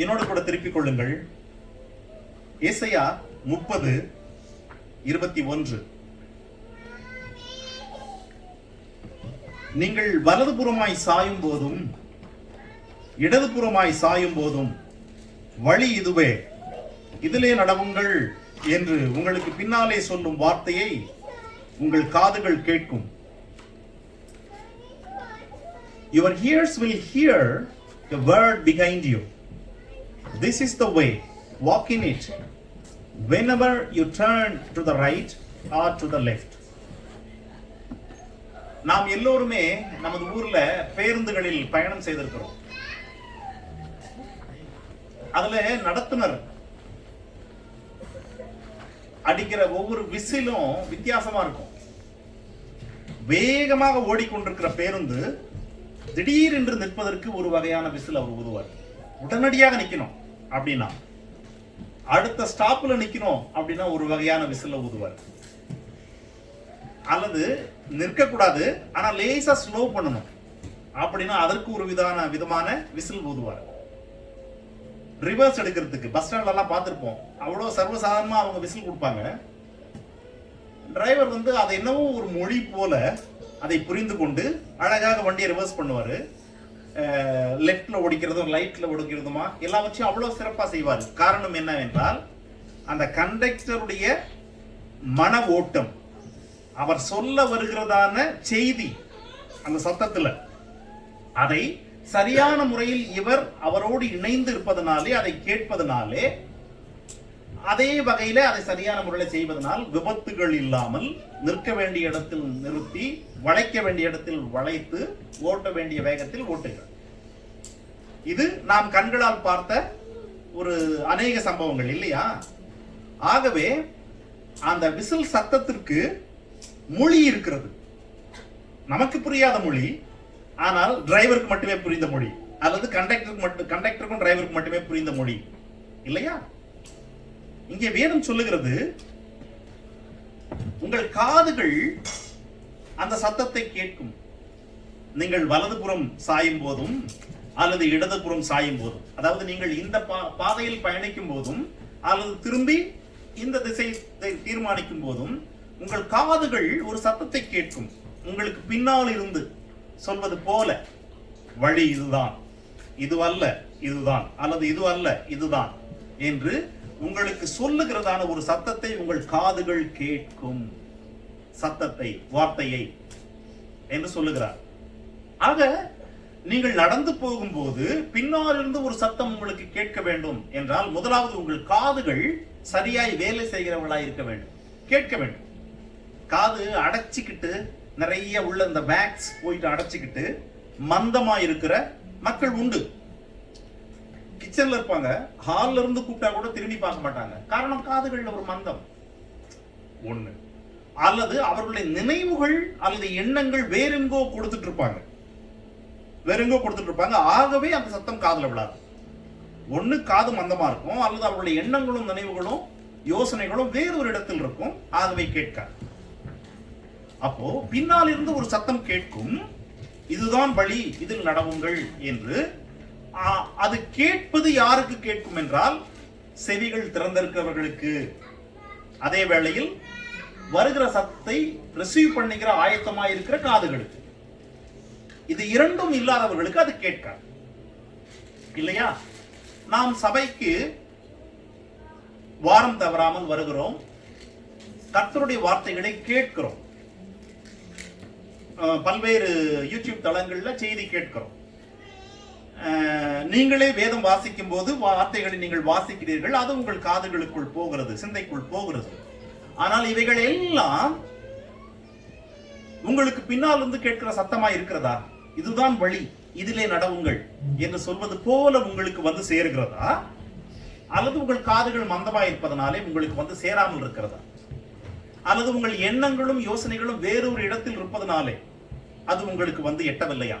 என்னோடு கூட திருப்பிக் கொள்ளுங்கள். ஏசாயா 30:21. நீங்கள் வலதுபுறமாய் சாயும் போதும் இடதுபுறமாய் சாயும் போதும் வழி இதுவே, இதிலே நடவுங்கள் என்று உங்களுக்கு பின்னாலே சொல்லும் வார்த்தையை உங்கள் காதுகள் கேட்கும். Your ears will hear the word behind you. This is the way, walk in it, whenever you turn to the right or to the left. நாம் எல்லோருமே நமது ஊர்ல பேருந்துகளில் பயணம் செய்திருக்கிறோம். அதுல நடத்துனர் அடிக்கிற ஒவ்வொரு விசிலும் வித்தியாசமா இருக்கும். வேகமாக ஓடிக்கொண்டிருக்கிற பேருந்து திடீரென்று நிற்பதற்கு ஒரு வகையான விசில் அவர் ஊதுவார். உடனடியாக நிக்கணும் அப்படின்னா, அடுத்த ஸ்டாப்ல நிக்கணும் அப்படின்னா ஒரு வகையான விசில் ஊதுவார். அல்லது நிற்க கூடாது ஆனா லேசா ஸ்லோ பண்ணணும் அப்படின்னா அதற்கு ஒரு விதமான விசில் ஊதுவார். ரிவர்ஸ் எடுக்கிறதுக்கு பஸ் ஸ்டாண்ட்ல எல்லாம் பார்த்திருப்போம், அவ்வளவு சர்வசாதாரணமா அவங்க விசில் கொடுப்பாங்க. டிரைவர் அதை என்னவோ ஒரு மொழி போல அதை புரிந்து கொண்டு அழகாக வண்டியை ரிவர்ஸ் பண்ணுவாரு. லெஃப்ட்ல ஓடிக்கிறதும் ரைட்ல ஓடிக்கிறதுமா எல்லாவற்றையும் அவ்வளவு சிறப்பா செய்வார். காரணம் என்னவென்றால் அந்த கண்டக்டருடைய மன ஓட்டம், அவர் சொல்ல வருகிறதான செய்தி அந்த சத்தத்துல அதை சரியான முறையில் இவர் அவரோடு இணைந்து இருப்பதனாலே, அதை கேட்பதனாலே, அதே வகையில அதை சரியான முறையில் செய்வதனால் விபத்துகள் இல்லாமல் நிற்க வேண்டிய இடத்தில் நிறுத்தி, வளைக்க வேண்டிய இடத்தில் வளைத்து, ஓட்ட வேண்டிய வேகத்தில் ஓட்டுகிறார். இது நாம் கண்களால் பார்த்த ஒரு அநேக சம்பவங்கள் இல்லையா? ஆகவே அந்த விசில் சத்தத்திற்கு மொழி இருக்கிறது. நமக்கு புரியாத மொழி, ஆனால் டிரைவருக்கு மட்டுமே புரிந்த மொழி, அல்லது கண்டக்டருக்கும் டிரைவருக்கு மட்டுமே புரிந்த மொழி இல்லையா? இங்கே வேதம் சொல்லுகிறது, உங்கள் காதுகள் அந்த சத்தத்தை கேட்கும். நீங்கள் வலதுபுறம் சாயும் போதும் அல்லது இடதுபுறம் சாயும் போதும், அதாவது நீங்கள் இந்த பாதையில் பயணிக்கும் போதும் அல்லது திரும்பி இந்த திசை தீர்மானிக்கும் போதும் உங்கள் காதுகள் ஒரு சத்தத்தை கேட்கும். உங்களுக்கு பின்னால் இருந்து சொல்வது போல, வழி இதுதான், இது அல்ல இதுதான், அல்லது இது அல்ல இதுதான் என்று உங்களுக்கு சொல்லுகிறதான ஒரு சத்தத்தை உங்கள் காதுகள் கேட்கும். சத்தத்தை, வார்த்தையை என்று சொல்லுகிறார். ஆக நீங்கள் நடந்து போகும்போது பின்னால் இருந்து ஒரு சத்தம் உங்களுக்கு கேட்க வேண்டும் என்றால், முதலாவது உங்கள் காதுகள் சரியாய் வேலை செய்கிறவர்களாய் இருக்க வேண்டும், கேட்க வேண்டும். காது அடைச்சிக்கிட்டு நிறைய உள்ள இந்த வேக்ஸ் போயிட்டு அடைச்சிக்கிட்டு மந்தமா இருக்கிற மக்கள் உண்டு. கிச்சன்ல இருப்பாங்க, ஹால்ல இருந்து கூப்பிட்டா கூட திரும்பி பார்க்க மாட்டாங்க. காரணம், காதுகள்ல ஒரு மந்தம் ஒண்ணு, அல்லது அவர்களுடைய நினைவுகள் அல்லது எண்ணங்கள் வேறெங்கோ கொடுத்துட்டு இருப்பாங்க. ஆகவே அந்த சத்தம் காதுல விடாது. ஒண்ணு காது மந்தமா இருக்கும், அல்லது அவர்களுடைய எண்ணங்களும் நினைவுகளும் யோசனைகளும் வேறொரு இடத்தில் இருக்கும், ஆகவே கேட்காது. அப்போ பின்னால் இருந்து ஒரு சத்தம் கேட்கும், இதுதான் வழி, இதில் நடவுங்கள் என்று. அது கேட்பது யாருக்கு கேட்கும் என்றால், செவிகள் திறந்திருக்கிறவர்களுக்கு. அதே வேளையில் வருகிற சத்தத்தை ரிசீவ் பண்ணிக்கிற ஆயத்தமாய் இருக்கிற காதுகளுக்கு. இது இரண்டும் இல்லாதவர்களுக்கு அது கேட்காது இல்லையா? நாம் சபைக்கு வாரம் தவறாமல் வருகிறோம், கர்த்தருடைய வார்த்தைகளை கேட்கிறோம், பல்வேறு யூடியூப் தளங்கள்ல செய்தி கேட்கிறோம். நீங்களே வேதம் வாசிக்கும் போது வார்த்தைகளை நீங்கள் வாசிக்கிறீர்கள், அது உங்கள் காதுகளுக்குள் போகிறது, சிந்தைக்குள் போகிறது. ஆனால் இவைகள் எல்லாம் உங்களுக்கு பின்னால் இருந்து கேட்கிற சத்தமா இருக்கிறதா? இதுதான் வழி, இதிலே நடவுங்கள் என்று சொல்வது போல உங்களுக்கு வந்து சேருகிறதா? அல்லது உங்கள் காதுகள் மந்தமா இருப்பதனாலே உங்களுக்கு வந்து சேராமல் இருக்கிறதா? அல்லது உங்கள் எண்ணங்களும் யோசனைகளும் வேறொரு இடத்தில் இருப்பதனாலே அது உங்களுக்கு வந்து எட்டவில்லையா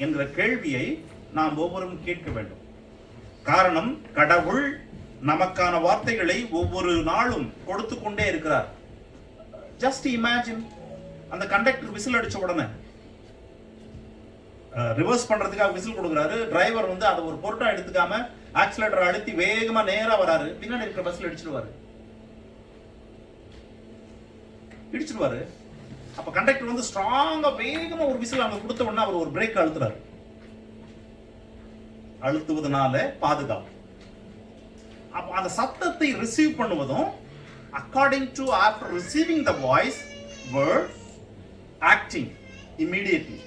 என்ற கேள்வியை நாம் ஒவ்வொருவரும் கேட்க வேண்டும். காரணம், கடவுள் நமக்கான வார்த்தைகளை ஒவ்வொரு நாளும் கொடுத்து கொண்டே இருக்கிறார். ஜஸ்ட் இமேஜின், அந்த கண்டக்டர் விசில் அடிச்ச உடனே ரிவர்ஸ் பண்றதுக்காக விசில் கொடுக்குறாரு. டிரைவர் வந்து அதை ஒரு பொருட்டா எடுத்துக்காம ஆக்சிலேட்டர் அழுத்தி வேகமா நேரா வராரு. பின்னாடி இருக்கிற பஸ்ல இடிச்சிடுவாரு. அப்ப கண்டக்டர் வந்து ஸ்ட்ராங்கா வேகமா ஒரு விசில் அங்க கொடுத்த உடனே அவர் ஒரு பிரேக் அழுத்துறாரு. அழுத்துவதனால பாதுகாப்பு. அப்ப அந்த சத்தத்தை receive பண்ணுவதும் according to after receiving the voice word acting immediately,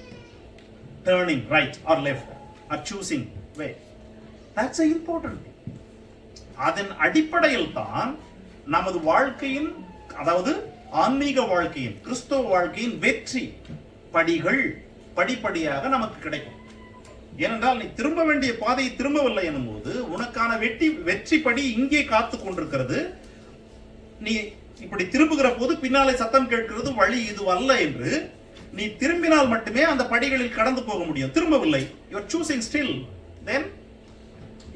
turning right or left or choosing way, that's a important thing. அதன் அடிப்படையில் தான் நமது வாழ்க்கையின், அதாவது ஆன்மீக வாழ்க்கையின், கிறிஸ்தவ வாழ்க்கையின் வெற்றி படிகள் படிப்படியாக நமக்கு கிடைக்கும். ஏனென்றால் நீ திரும்ப வேண்டிய பாதையை திரும்பவில்லை எனும் போது உனக்கான வெற்றி படி இங்கே காத்து கொண்டிருக்கிறது. நீ இப்படி திரும்புகிற போது பின்னாலே சத்தம் கேட்கிறது, வழி இது அல்ல என்று நீ திரும்பினால் மட்டுமே அந்த படிகளில் கடந்து போக முடியும். திரும்பவில்லை, you are choosing still, then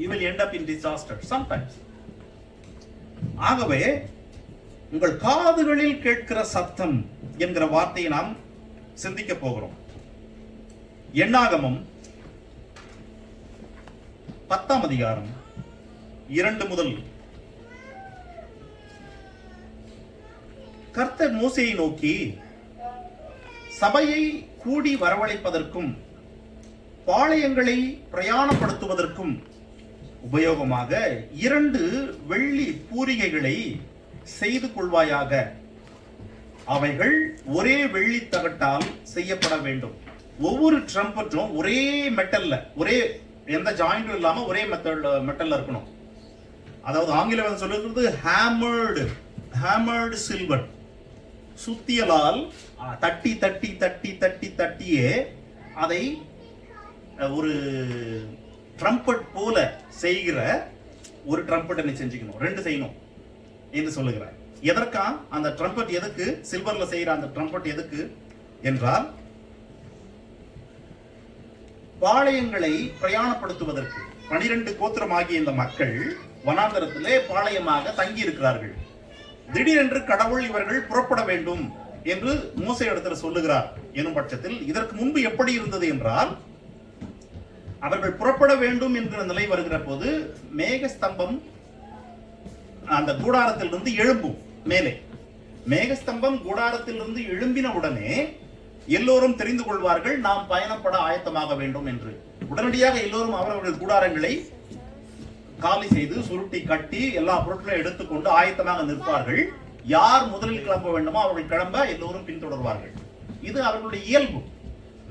you will end up in disaster sometimes. ஆகவே உங்கள் காதுகளில் கேட்கிற சத்தம் என்கிற வார்த்தையை நாம் சிந்திக்க போகிறோம். எண்ணாகமம் 10ஆம் அதிகாரம் 2 முதல். கர்த்தர் மோசேயை நோக்கி, சபையை கூடி வரவழைப்பதற்கும் பாளையங்களை பிரயாணப்படுத்துவதற்கும் உபயோகமாக 2 வெள்ளி பூரிகைகளை செய்து கொள்வாயாக. அவைகள் ஒரே வெள்ளி தகட்டால் செய்யப்பட வேண்டும். ஒவ்வொரு ட்ரம்பட்டும் ஒரே மெட்டல்ல, ஒரே எந்த ஜாயிண்டும் இல்லாம ஒரே மெட்டல்ல இருக்கணும். அதாவது ஆங்கிலம் சொல்லுறது ஹேமர்டு சில்வர். சுத்தியலால் தட்டி தட்டி தட்டி தட்டி தட்டியே அதை ஒரு ட்ரம்பட் போல செய்கிற ஒரு ட்ரம்பட் நீ செஞ்சுக்கணும். 2 செய்யணும் என்று சொல்லுகிறார். எதற்கா அந்த ட்ரம்பட்? எதுக்கு சில்வர்ல செய்யற அந்த ட்ரம்பட் எதுக்கு என்றால், பாளையங்களை பிரயாணப்படுத்துவதற்கு. 12 கோத்திரமாகிய இந்த மக்கள் வனாந்தரத்திலே பாளையமாக தங்கி இருக்கிறார்கள். திடீரென்று கடவுள் இவர்கள் புறப்பட வேண்டும் என்று மோசே இடத்துல சொல்லுகிறார் எனும் பட்சத்தில், இதற்கு முன்பு எப்படி இருந்தது என்றால், அவர்கள் புறப்பட வேண்டும் என்கிற நிலை வருகிற போது மேகஸ்தம்பம் அந்த கூடாரத்திலிருந்து எழும்பும். மேலே மேகஸ்தம்பம் கூடாரத்திலிருந்து எழும்பின உடனே எல்லோரும் தெரிந்து கொள்வார்கள், நாம் பயணப்பட ஆயத்தமாக வேண்டும் என்று. உடனடியாக எல்லோரும் அவரவர்கள் கூடாரங்களை காலி செய்து சுருட்டி கட்டி எல்லா பொருட்களையும் எடுத்துக்கொண்டு ஆயத்தமாக நிற்பார்கள். யார் முதலில் கிளம்ப வேண்டுமோ அவர்கள் கிளம்ப எல்லோரும் பின்தொடர்வார்கள். இது அவர்களுடைய இயல்பு.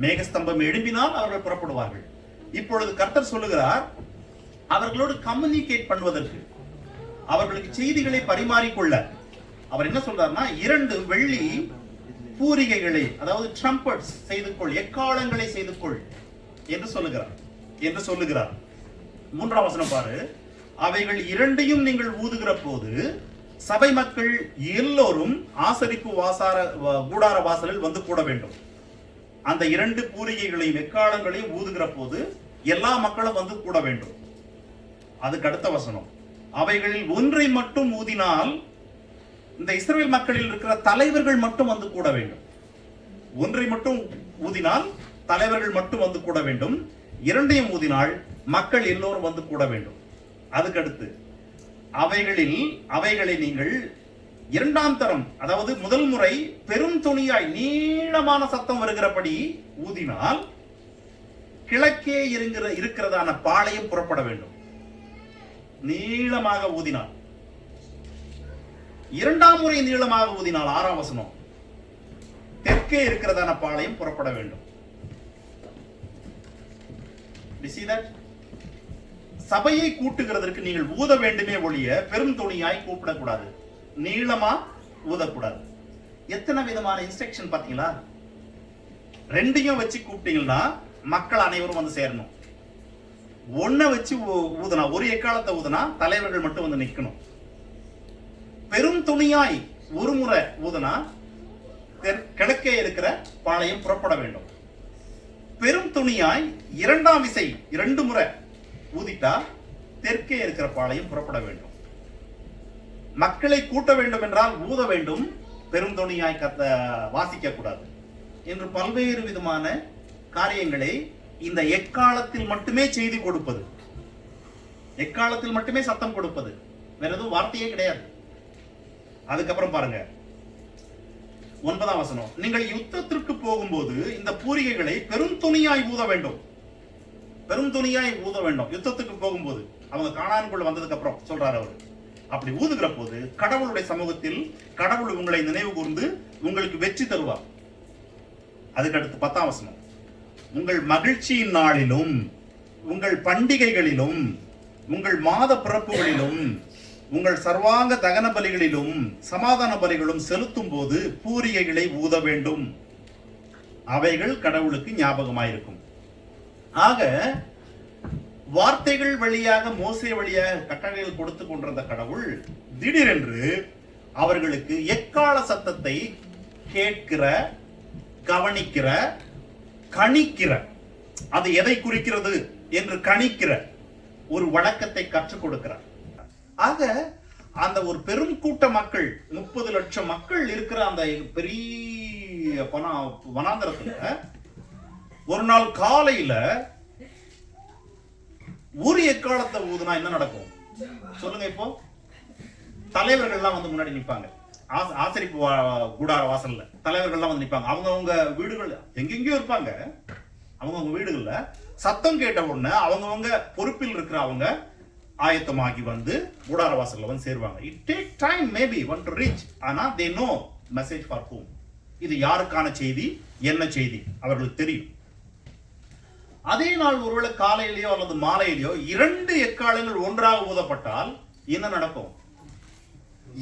மேகஸ்தம்பம் எழும்பினால் அவர்கள் புறப்படுவார்கள். இப்பொழுது கர்த்தர் சொல்லுகிறார், அவர்களோடு கம்யூனிகேட் பண்ணுவதற்கு, அவர்களுக்கு செய்திகளை பரிமாறிக்கொள்ள அவர் என்ன சொல்றாருன்னா, 2 வெள்ளி பூரிகைகளை, அதாவது ட்ரம்பட்ஸ் செய்து கொள், எக்காலங்களை செய்து கொள் என்று சொல்லுகிறார். 3ஆம் வசனம் பாரு. அவைகள் 2ஐயும் நீங்கள் ஊதுகிற போது சபை மக்கள் எல்லோரும் ஆசரிப்பு கூடார வாசலில் வந்து கூட வேண்டும். அந்த 2 பூரிகைகளையும் எக்காலங்களையும் ஊதுகிற போது எல்லா மக்களும் வந்து கூட வேண்டும். அதுக்கு அடுத்த வசனம், அவைகளில் ஒன்றை மட்டும் ஊதினால் இந்த இஸ்ரவேல் மக்களில் இருக்கிற தலைவர்கள் மட்டும் வந்து கூட வேண்டும். ஒன்றை மட்டும் ஊதினால் தலைவர்கள் மட்டும் வந்து கூட வேண்டும். 2ஐயும் ஊதினால் மக்கள் எல்லோரும் வந்து கூட வேண்டும். அதுக்கடுத்து, அவைகளை நீங்கள் 2ஆம் தரம், அதாவது முதல் முறை பெரும் துணியாய் நீளமான சத்தம் வருகிறபடி ஊதினால் கிழக்கே இருக்கிறதான பாளையம் புறப்பட வேண்டும். நீளமாக ஊதினால். 2ஆம் முறை நீளமாக ஊதினால் 6ஆம் வசனம், தெற்கே இருக்கிறதான பாளையம் புறப்பட வேண்டும். You see that? சபையை கூட்டுகிறதற்கு நீங்கள் ஊத வேண்டுமே ஒழிய பெரும் துணியாய் கூப்பிடக்கூடாது, நீளமா ஊதக்கூடாது. எத்தனை விதமான இன்ஸ்ட்ரக்ஷன் பாத்தீங்களா? 2ஐயும் வச்சு கூப்பிட்டீங்கன்னா மக்கள் அனைவரும் வந்து சேரணும். 1 வச்சு ஊதுனா, ஒரு எக்காலத்தை ஊதுனா தலைவர்கள் மட்டும் வந்து நிக்கணும். பெரும் துணியாய் ஒரு முறை ஊதுனா கிழக்கே இருக்கிற பாளையம் புறப்பட வேண்டும். பெரும் துணியாய் 2ஆம் விசை 2 முறை ஊதிட்டா தெற்கே இருக்கிற பாளையம் புறப்பட வேண்டும். மக்களை கூட்ட வேண்டும் என்றால் ஊத வேண்டும், பெரும் துணியாய் வாசிக்க கூடாது என்று பல்வேறு விதமான காரியங்களை இந்த எக்காலத்தில் மட்டுமே செய்தி கொடுப்பது, எக்காலத்தில் மட்டுமே சத்தம் கொடுப்பது, வேற எதுவும் வார்த்தையே கிடையாது. அதுக்கப்புறம் பாருங்க 9ஆம் வசனம், நீங்கள் யுத்தத்திற்கு போகும்போது இந்த பூரிகைகளை பெருந்துணியாய் ஊத வேண்டும். பெருந்துணியாய் ஊத வேண்டும் யுத்தத்துக்கு போகும்போது. அவங்க கானானுக்குள்ள வந்ததுக்கு அப்புறம் சொல்றாரு அவர். அப்படி ஊதுகிற போது கடவுளுடைய சமூகத்தில் கடவுள் உங்களை நினைவு கூர்ந்து உங்களுக்கு வெற்றி தருவார். அதுக்கடுத்து 10ஆம் வசனம், உங்கள் மகிழ்ச்சியின் நாளிலும் உங்கள் பண்டிகைகளிலும் உங்கள் மாத பிறப்புகளிலும் உங்கள் சர்வாங்க தகன பலிகளிலும் சமாதான பலிகளும் செலுத்தும் போது பூரிகைகளை ஊத வேண்டும். அவைகள் கடவுளுக்கு ஞாபகமாயிருக்கும். ஆக வார்த்தைகள் வழியாக மோசே வழியாக கட்டளைகள் கொடுத்து கொண்டிருந்த கடவுள் திடீரென்று அவர்களுக்கு எக்கால சத்தத்தை கேட்கிற, கவனிக்கிற, கணிக்கிற, அது எதை குறிக்கிறது என்று கணிக்கிற ஒரு வழக்கத்தை கற்றுக் கொடுக்கிறார். ஆக அந்த ஒரு பெரும் கூட்ட மக்கள், 30 லட்சம் மக்கள் இருக்கிற அந்த பெரிய வனாந்தரத்துல ஒரு நாள் காலையில ஒரு எக்காலத்தை ஊதுனா என்ன நடக்கும் சொல்லுங்க? இப்போ தலைவர்கள்லாம் வந்து முன்னாடி நிற்பாங்க. ஆசரிப்பு கூடார வாசல்ல தலைவர்கள்லாம் வந்து நிற்பாங்க. அவங்கவுங்க வீடுகள் எங்கெங்கயோ இருப்பாங்க. அவங்கவுங்க வீடுகள்ல சத்தம் கேட்ட உடனே அவங்கவுங்க பொறுப்பில் இருக்கிற அவங்க ஆயத்தமாகி வந்து கூடார வாசல்ல வந்து சேருவாங்க. It take time maybe one to reach. ஆனா they know message for whom. இது யாருக்கான செய்தி, என்ன செய்தி அவர்களுக்கு தெரியும். அதே நாள் ஒருவேளை காலையிலேயோ அல்லது மாலையிலேயோ 2 எக்காலங்கள் ஒன்றாக ஊதப்பட்டால் என்ன நடக்கும்?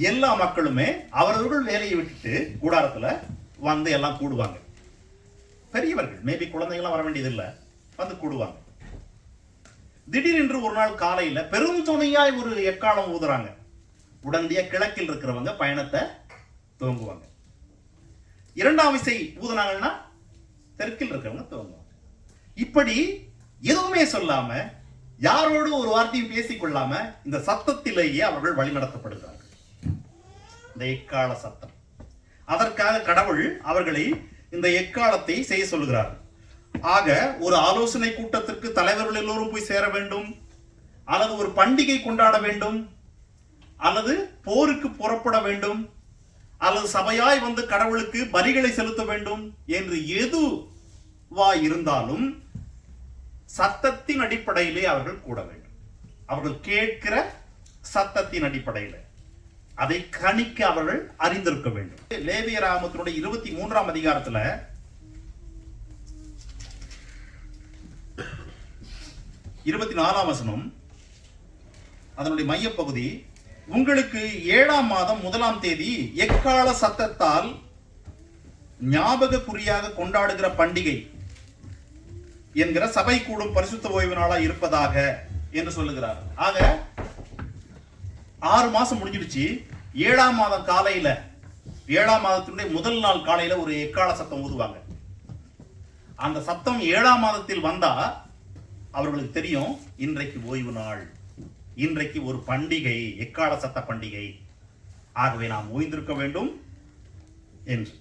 எல்லா மக்களுமே அவரவர்கள் வேலையை விட்டுட்டு கூடாரத்துல வந்து எல்லாம் கூடுவாங்க. பெரியவர்கள், மேபி குழந்தைகள்லாம் வர வேண்டியதில்லை, வந்து கூடுவாங்க. திடீரென்று ஒரு நாள் காலையில பெரும் துணையாய் ஒரு எக்காலம் ஊதுறாங்க. உடனடியா கிழக்கில் இருக்கிறவங்க பயணத்தை துவங்குவாங்க. 2ஆம் விசை ஊதுனாங்கன்னா தெற்கில் இருக்கிறவங்க துவங்குவாங்க. இப்படி எதுவுமே சொல்லாம, யாரோடு ஒரு வார்த்தையும் பேசிக்கொள்ளாம இந்த சத்தத்திலேயே அவர்கள் வழிநடத்தப்படுகிறார்கள். இந்த எக்கால சத்தம். அதற்காக கடவுள் அவர்களை இந்த எக்காலத்தை செய்ய சொல்கிறார். ஆக ஒரு ஆலோசனை கூட்டத்திற்கு தலைவர்கள் எல்லோரும் போய் சேர வேண்டும், அல்லது ஒரு பண்டிகை கொண்டாட வேண்டும், அல்லது போருக்கு புறப்பட வேண்டும், அல்லது சபையாய் வந்து கடவுளுக்கு பலிகளை செலுத்த வேண்டும் என்று எதுவா இருந்தாலும் சத்தத்தின் அடிப்படையிலே அவர்கள் கூட வேண்டும். அவர்கள் கேட்கிற சத்தத்தின் அடிப்படையில் அதை கணிக்க அவர்கள் அறிந்திருக்க வேண்டும். லேவியராகமத்தினுடைய 23ஆம் அதிகாரத்துல 24ஆம் வசனம், அதனுடைய மையப்பகுதி, உங்களுக்கு 7ஆம் மாதம் 1ஆம் தேதி எக்கால சத்தத்தால் ஞாபக குறியாக கொண்டாடுகிற பண்டிகை என்கிற சபை கூடும் பரிசுத்த ஓய்வு நாளா இருப்பதாக என்று சொல்லுகிறார். ஆக 6 மாசம் முடிஞ்சிடுச்சு. 7ஆம் மாதம் காலையில, 7ஆம் மாதத்தினுடைய முதல் நாள் காலையில ஒரு எக்கால சத்தம் ஊதுவாங்க. அந்த சத்தம் 7ஆம் மாதத்தில் வந்தா அவர்களுக்கு தெரியும், இன்றைக்கு ஓய்வு நாள், இன்றைக்கு ஒரு பண்டிகை, எக்கால சத்த பண்டிகை, ஆகவே நாம் ஓய்ந்திருக்க வேண்டும் என்று.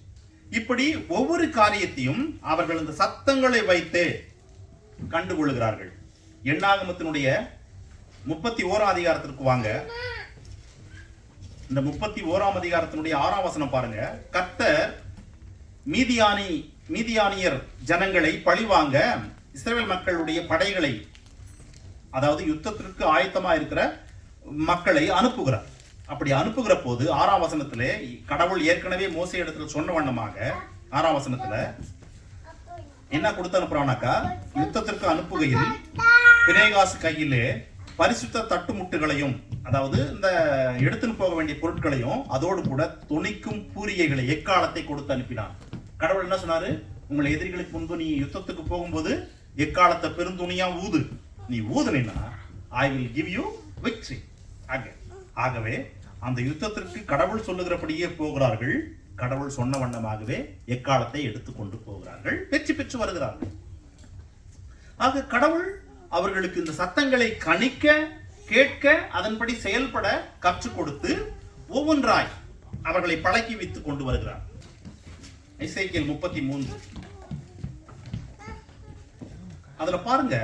இப்படி ஒவ்வொரு காரியத்தையும் அவர்கள் இந்த சத்தங்களை வைத்து கண்டுகொள்கிறார்கள். எண்ணாகமத்தினுடைய 31ஆம் அதிகாரத்திற்கு வாங்க. இந்த 31ஆம் அதிகாரத்தினுடைய 6ஆம் வசனம் பாருங்க. கர்த்தர் மீதியானியர் ஜனங்களை பழிவாங்க இஸ்ரவேல் மக்களுடைய படைகளை, அதாவது யுத்தத்திற்கு ஆயத்தமா இருக்கிற மக்களை அனுப்புகிறார். அப்படி அனுப்புகிற போது 6ஆம் வசனத்திலே கடவுள் ஏற்கனவே மோசே இடத்துல சொன்ன வண்ணமாக 6ஆம் வசனத்துல என்ன கொடுத்து அனுப்புறானாக்கா, யுத்தத்திற்கு அனுப்புகையில் பினேகாசு கையிலே பரிசுத்த தட்டுமுட்டுகளையும், அதாவது இந்த எடுத்துன்னு போக வேண்டிய பொருட்களையும், அதோடு கூட துணிக்கும் பூரிகைகளை, எக்காலத்தை கொடுத்து அனுப்பினான். கடவுள் என்ன சொன்னாரு? உங்களை எதிரிகளுக்கு முன்பு நீ யுத்தத்துக்கு போகும்போது எக்காலத்தை பெருந்துணியா ஊது. நீ ஊதுனா I will give you victory. ஆகவே அந்த யுத்தத்திற்கு கடவுள் சொல்லுகிறபடியே போகிறார்கள். கடவுள் சொன்ன வண்ணமாகவே எக்காலத்தை எடுத்துக்கொண்டு போகிறார்கள், வெற்றி பெற்று வருகிறார்கள். ஆக கடவுள் அவர்களுக்கு இந்த சத்தங்களை கணிக்க, கேட்க, அதன்படி செயல்பட கற்றுக் கொடுத்து ஒவ்வொன்றாய் அவர்களை பழக்கி வைத்துக் கொண்டு வருகிறார். எசேக்கியேல் 33 அதுல பாருங்க,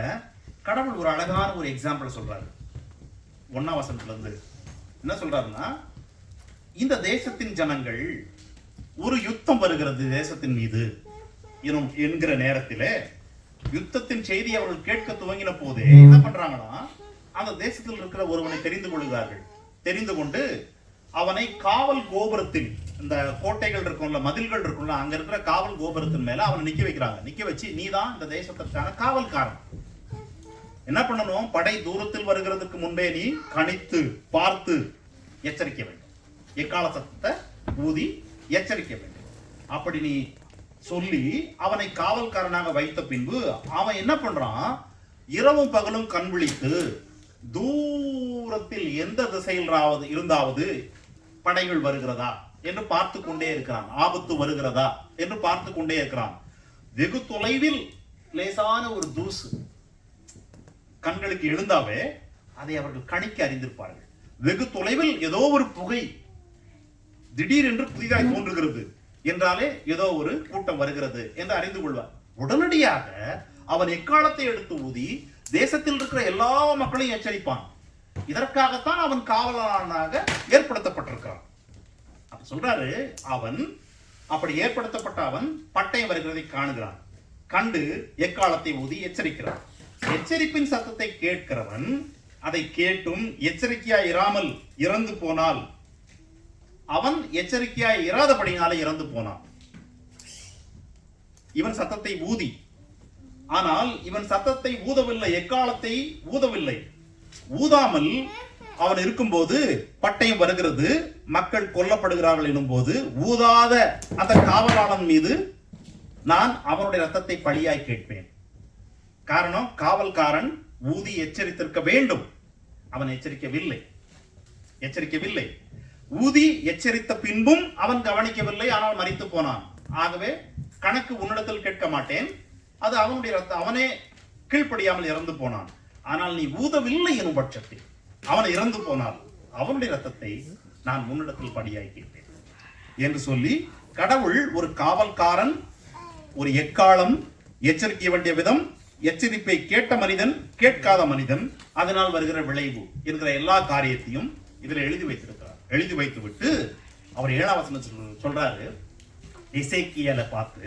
கடவுள் ஒரு அழகான ஒரு எக்ஸாம்பிள் சொல்றாரு. 1ஆம் வசனத்துல இருந்து என்ன சொல்றாருன்னா, இந்த தேசத்தின் ஜனங்கள் ஒரு யுத்தம் வருகிறது தேசத்தின் மீது என்கிற நேரத்திலே யுத்தத்தின் செய்தி அவர்கள் கேட்க துவங்கின போதே என்ன பண்றாங்கன்னா, அந்த தேசத்தில் இருக்கிற ஒருவனை தெரிந்து கொள்கிறார்கள். தெரிந்து கொண்டு அவனை காவல் கோபுரத்தின், இந்த கோட்டைகள் இருக்கும்ல, மதில்கள் இருக்கும்ல, அங்க இருக்கிற காவல் கோபுரத்தின் மேல அவனை நிக்க வைக்கிறாங்க. நிக்க வச்சு, நீதான் இந்த தேசத்திற்கான காவல்காரன். என்ன பண்ணணும்? படை தூரத்தில் வருகிறதுக்கு முன்பே நீ கணித்து பார்த்து எச்சரிக்க வேண்டும். எக்கால சத்தத்தை ஊதி எச்சரிக்க வேண்டும். அப்படி நீ சொல்லி அவனை காவல்காரனாக வைத்த பின்பு அவன் என்ன பண்றான்? இரவும் பகலும் கண் விழித்து தூரத்தில் எந்த திசையில் இருந்தாவது படைகள் வருகிறதா என்று பார்த்து கொண்டே இருக்கிறான். ஆபத்து வருகிறதா என்று பார்த்து கொண்டே இருக்கிறான். வெகு தொலைவில் லேசான ஒரு தூசு கண்களுக்கு எழுந்தாவே அதை அவர்கள் கணிக்க அறிந்திருப்பார்கள். வெகு தொலைவில் ஏதோ ஒரு புகை திடீரென்று புதிதாய் தோன்றுகிறது என்றாலே ஏதோ ஒரு கூட்டம் வருகிறது என்று அறிந்து கொள்வார். உடனடியாக அவன் எக்காலத்தை எடுத்து ஊதி தேசத்தில் இருக்கிற எல்லா மக்களையும் எச்சரிப்பான். இதற்காகத்தான் அவன் காவலாளனாக ஏற்படுத்தப்பட்டிருக்கிறான். அப்ப சொல்றாரு, அவன் அப்படி ஏற்படுத்தப்பட்ட அவன் பட்டயம் வருகிறதை காணுகிறான். கண்டு எக்காலத்தை ஊதி எச்சரிக்கிறான். எச்சரிப்பின் சத்தத்தை கேட்கிறவன் அதை கேட்டும் எச்சரிக்கையாய் இராமல் இறந்து போனால் அவன் எச்சரிக்கையாய் இராதபடினாலே இறந்து போனான். இவன் சத்தத்தை ஊதி, ஆனால் இவன் சத்தத்தை ஊதவில்லை, எக்காலத்தை ஊதவில்லை. ஊதாமல் அவன் இருக்கும்போது பட்டயம் வருகிறது, மக்கள் கொல்லப்படுகிறார்கள் எனும் போது ஊதாத அந்த காவலாளன் மீது நான் அவனுடைய ரத்தத்தை பழியாய் கேட்பேன். காரணம், காவல்காரன் ஊதி எச்சரித்திருக்க வேண்டும். அவன் எச்சரிக்கவில்லை. ஊதி எச்சரித்த பின்பும் அவன் கவனிக்கவில்லை, ஆனால் மரித்து போனான். ஆகவே கணக்கு உன்னிடத்தில் கேட்க மாட்டேன், அது அவனுடைய ரத்தம், அவனே கீழ்ப்படியாமல் இறந்து போனான். ஆனால் நீ ஊதவில்லை எனும் பட்சத்தில் அவன் இறந்து போனால் அவனுடைய ரத்தத்தை நான் உன்னிடத்தில் படியாய் கேட்பேன் என்று சொல்லி, கடவுள் ஒரு காவல்காரன், ஒரு எக்காலம், எச்சரிக்க வேண்டிய விதம், எச்சரிப்பை கேட்ட மனிதன், கேட்காத மனிதன், அதனால் வருகிற விளைவு என்கிற எல்லா காரியத்தையும் இதில் எழுதி வைத்திருக்கிறார். எழுதி வைத்து விட்டு அவர் 7ஆம் வசனம் சொல்றாரு, எசேக்கியேலை பார்த்து,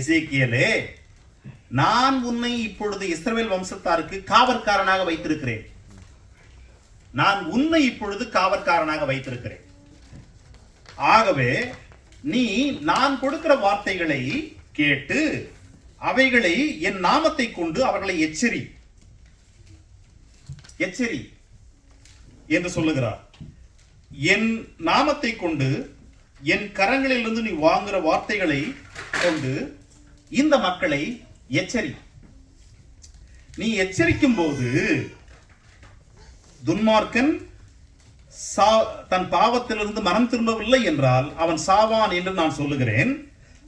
எசேக்கியேலே, நான் உன்னை இப்பொழுது இஸ்ரவேல் வம்சத்தாருக்கு காவற்காரனாக வைத்திருக்கிறேன். ஆகவே நீ நான் கொடுக்கிற வார்த்தைகளை கேட்டு அவைகளை என் நாமத்தை கொண்டு அவர்களை எச்சரி என்று சொல்லுகிறார். என் நாமத்தை கொண்டு என் கரங்களிலிருந்து நீ வாங்குற வார்த்தைகளை கொண்டு இந்த மக்களை எச்சரி. நீ எச்சரிக்கும் போது துன்மார்க்கன் தன் பாவத்திலிருந்து மனம் திரும்பவில்லை என்றால் அவன் சாவான் என்று நான் சொல்லுகிறேன்.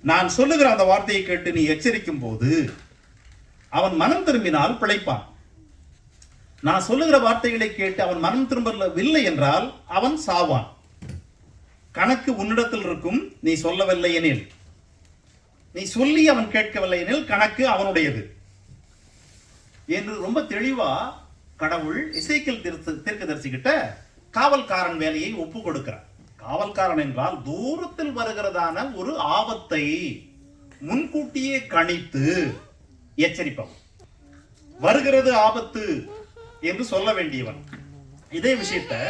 நான் சொல்லுகிற அந்த வார்த்தையை கேட்டு நீ எச்சரிக்கும் போது அவன் மனம் திரும்பினால் பிழைப்பான். நான் சொல்லுகிற வார்த்தைகளை கேட்டு அவன் மனம் திரும்பவில்லை என்றால் அவன் சாவான். கணக்கு உன்னிடத்தில் இருக்கும், நீ சொல்லவில்லை எனில், நீ சொல்லி அவன் கேட்கவில்லை எனில் கணக்கு அவனுடையது என்று ரொம்ப தெளிவா கடவுள் எசேக்கியேல் தீர்க்கதரிசிகிட்ட காவல்காரன் வேலையை ஒப்பு கொடுக்கிறார். காவல்காரன் என்றால் தூரத்தில் வருகிறதான ஒரு ஆபத்தை முன்கூட்டியே கணித்து எச்சரிப்பவன். வருகிறது ஆபத்து என்று சொல்ல வேண்டியவன். இதே விஷயத்தை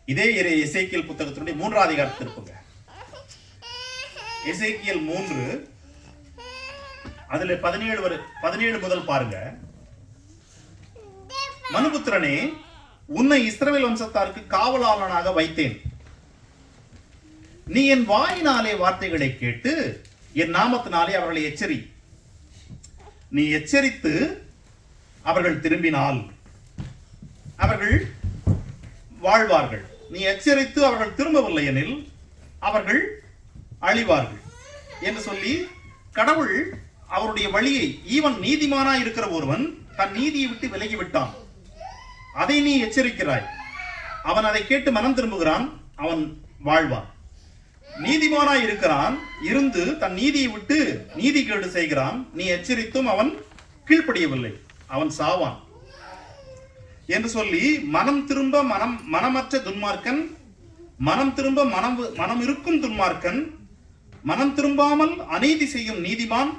இதே எசேக்கியேல் புத்தகத்தினுடைய 3ஆம் அதிகாரத்தில் இருப்புங்க. எசேக்கியேல் 3 அதுல 17 முதல் பாருங்க. மனுபுத்திரனே, உன்னை இஸ்ரவேல் வம்சத்தாருக்கு காவலாளனாக வைத்தேன். நீ என் வாயினாலே வார்த்தைகளை கேட்டு என் நாமத்தினாலே அவர்களை எச்சரி. நீ எச்சரித்து அவர்கள் திரும்பினால் அவர்கள் வாழ்வார்கள். நீ எச்சரித்து அவர்கள் திரும்பவில்லை எனில் அவர்கள் அழிவார்கள் என்று சொல்லி கடவுள் அவருடைய வழியை, ஈவன் நீதிமானா இருக்கிற ஒருவன் தன் நீதியை விட்டு விலகி விட்டான், அதை நீ எச்சரிக்கிறாய், அவன் அதை கேட்டு மனம் திரும்புகிறான், அவன் வாழ்வான். நீதிமானாய் இருக்கிறான், இருந்து தன் நீதியை விட்டு நீதிகேடு செய்கிறான், நீ எச்சரித்தும் அவன் கீழ்ப்படியவில்லை, அவன் சாவான் என்று சொல்லி மனம் திரும்ப மனமற்ற துன்மார்க்கன், மனம் திரும்ப மனம் இருக்கும் துன்மார்க்கன், மனம் திரும்பாமல் அநீதி செய்யும் நீதிமான்,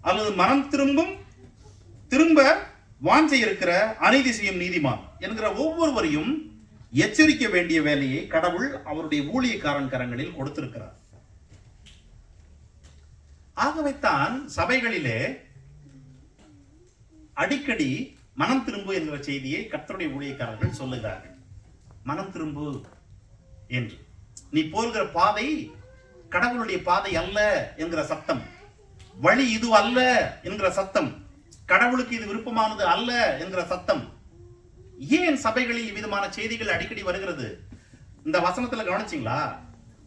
அல்லது மனம் திரும்ப வாஞ்சை இருக்கிற அநீதி செய்யும் நீதிமான் என்கிற ஒவ்வொருவரையும் எச்சரிக்க வேண்டிய வேலையை கடவுள் அவருடைய ஊழியக்காரன் கரங்களில் கொடுத்திருக்கிறார். ஆகவேத்தான் சபைகளிலே அடிக்கடி மனம் திரும்பு என்கிற செய்தியை கர்த்தருடைய ஊழியக்காரர்கள் சொல்லுகிறார்கள். மனம் திரும்பு என்று. நீ போகிற பாதை கடவுளுடைய பாதை அல்ல என்கிற சத்தம், வழி இது அல்ல என்கிற சத்தம், கடவுளுக்கு இது விருப்பமானது அல்ல என்கிற சத்தம். ஏன் சபைகளில் இவ்விதமான செய்திகள் அடிக்கடி வருகிறது? இந்த வசனத்துல கவனிச்சீங்களா?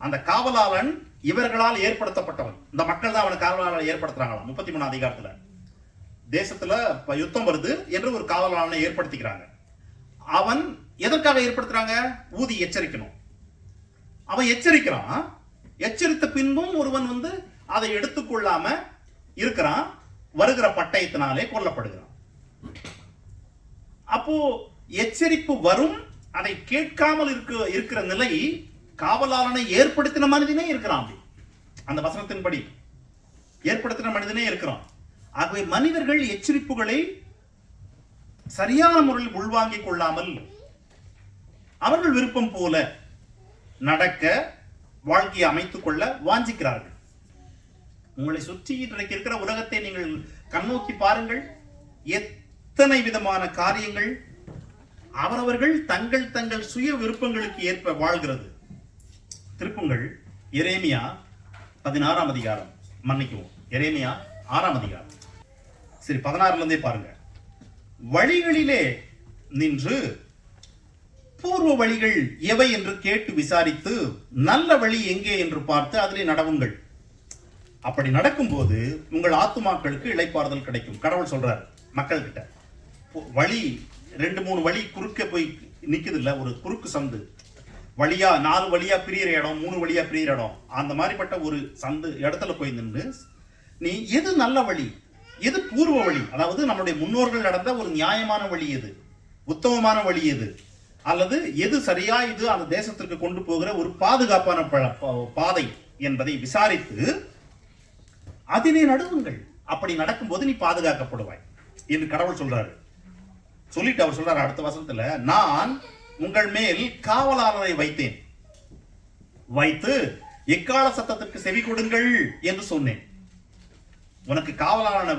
அந்த காவலாளன் இவர்களால் ஏற்படுத்தப்பட்டவன். இந்த மக்கள் தான் அவனை காவலாளர் ஏற்படுத்துறாங்களாம். 33 அதிகாரத்துல தேசத்துல யுத்தம் வருது என்று ஒரு காவலாளனை ஏற்படுத்திக்கிறாங்க. அவன் எதற்காக ஏற்படுத்துறாங்க? ஊதி எச்சரிக்கணும். அவன் எச்சரிக்கிறான். எச்சரித்த பின்பும் ஒருவன் அதை எடுத்துக்கொள்ளாம இருக்கிறான். வருகிற பட்டயத்தினாலே கொல்லப்படுகிறான். அப்போ எச்சரிப்பு வரும், அதை கேட்காமல் இருக்கிற நிலை காவலாளனை ஏற்படுத்தின மனிதனே இருக்கிறான். அந்த வசனத்தின்படி ஏற்படுத்தின மனிதனே இருக்கிறான். ஆகவே மனிதர்கள் எச்சரிப்புகளை சரியான முறையில் உள்வாங்கிக் கொள்ளாமல் அவர்கள் விருப்பம் போல நடக்க வாழ்க்கையை அமைத்துக் கொள்ள வாஞ்சிக்கிறார்கள். உங்களை சுற்றி இன்றைக்கு இருக்கிற உலகத்தை நீங்கள் கண்ணோக்கி பாருங்கள். எத்தனை விதமான காரியங்கள் அவரவர்கள் தங்கள் சுய விருப்பங்களுக்கு ஏற்ப வாழ்கிறது. திருப்புங்கள் எரேமியா 16ஆம் அதிகாரம், மன்னிக்கவும் எரேமியா 6ஆம் அதிகாரம். சரி, 16ல இருந்தே பாருங்க. வழிகளிலே நின்று பூர்வ வழிகள் எவை என்று கேட்டு விசாரித்து நல்ல வழி எங்கே என்று பார்த்து அதிலே நடவுங்கள். அப்படி நடக்கும்போது உங்கள் ஆத்துமாக்களுக்கு இளைப்பாறுதல் கிடைக்கும். கடவுள் சொல்றாரு மக்கள் கிட்ட. வழி 2-3 வழி குறுக்க போய் நிக்குது இல்ல, ஒரு குறுக்கு சந்து வழியா 4 வழியா பிரியிற இடம், 3 வழியா பிரியிற இடம், அந்த மாதிரிப்பட்ட ஒரு சந்து இடத்துல போய் நின்று நீ எது நல்ல வழி, எது பூர்வ வழி, அதாவது நம்முடைய முன்னோர்கள் நடந்த ஒரு நியாயமான வழி எது, உத்தமமான வழி எது, அல்லது எது சரியா இது அந்த தேசத்திற்கு கொண்டு போகிற ஒரு பாதுகாப்பான பாதை என்பதை விசாரித்து அதிலே நடுவுங்கள். அப்படி நடக்கும்போது நீ பாதுகாக்கப்படுவாய் என்று கடவுள் சொல்றாரு. சொல்லிட்டு அவர் சொல்றாரு அடுத்த வசனத்துல, நான் உங்கள் மேல் காவலாளரை வைத்தேன், வைத்து எக்கால சத்தத்திற்கு செவி கொடுங்கள் என்று சொன்னேன். உனக்கு காவலாளனை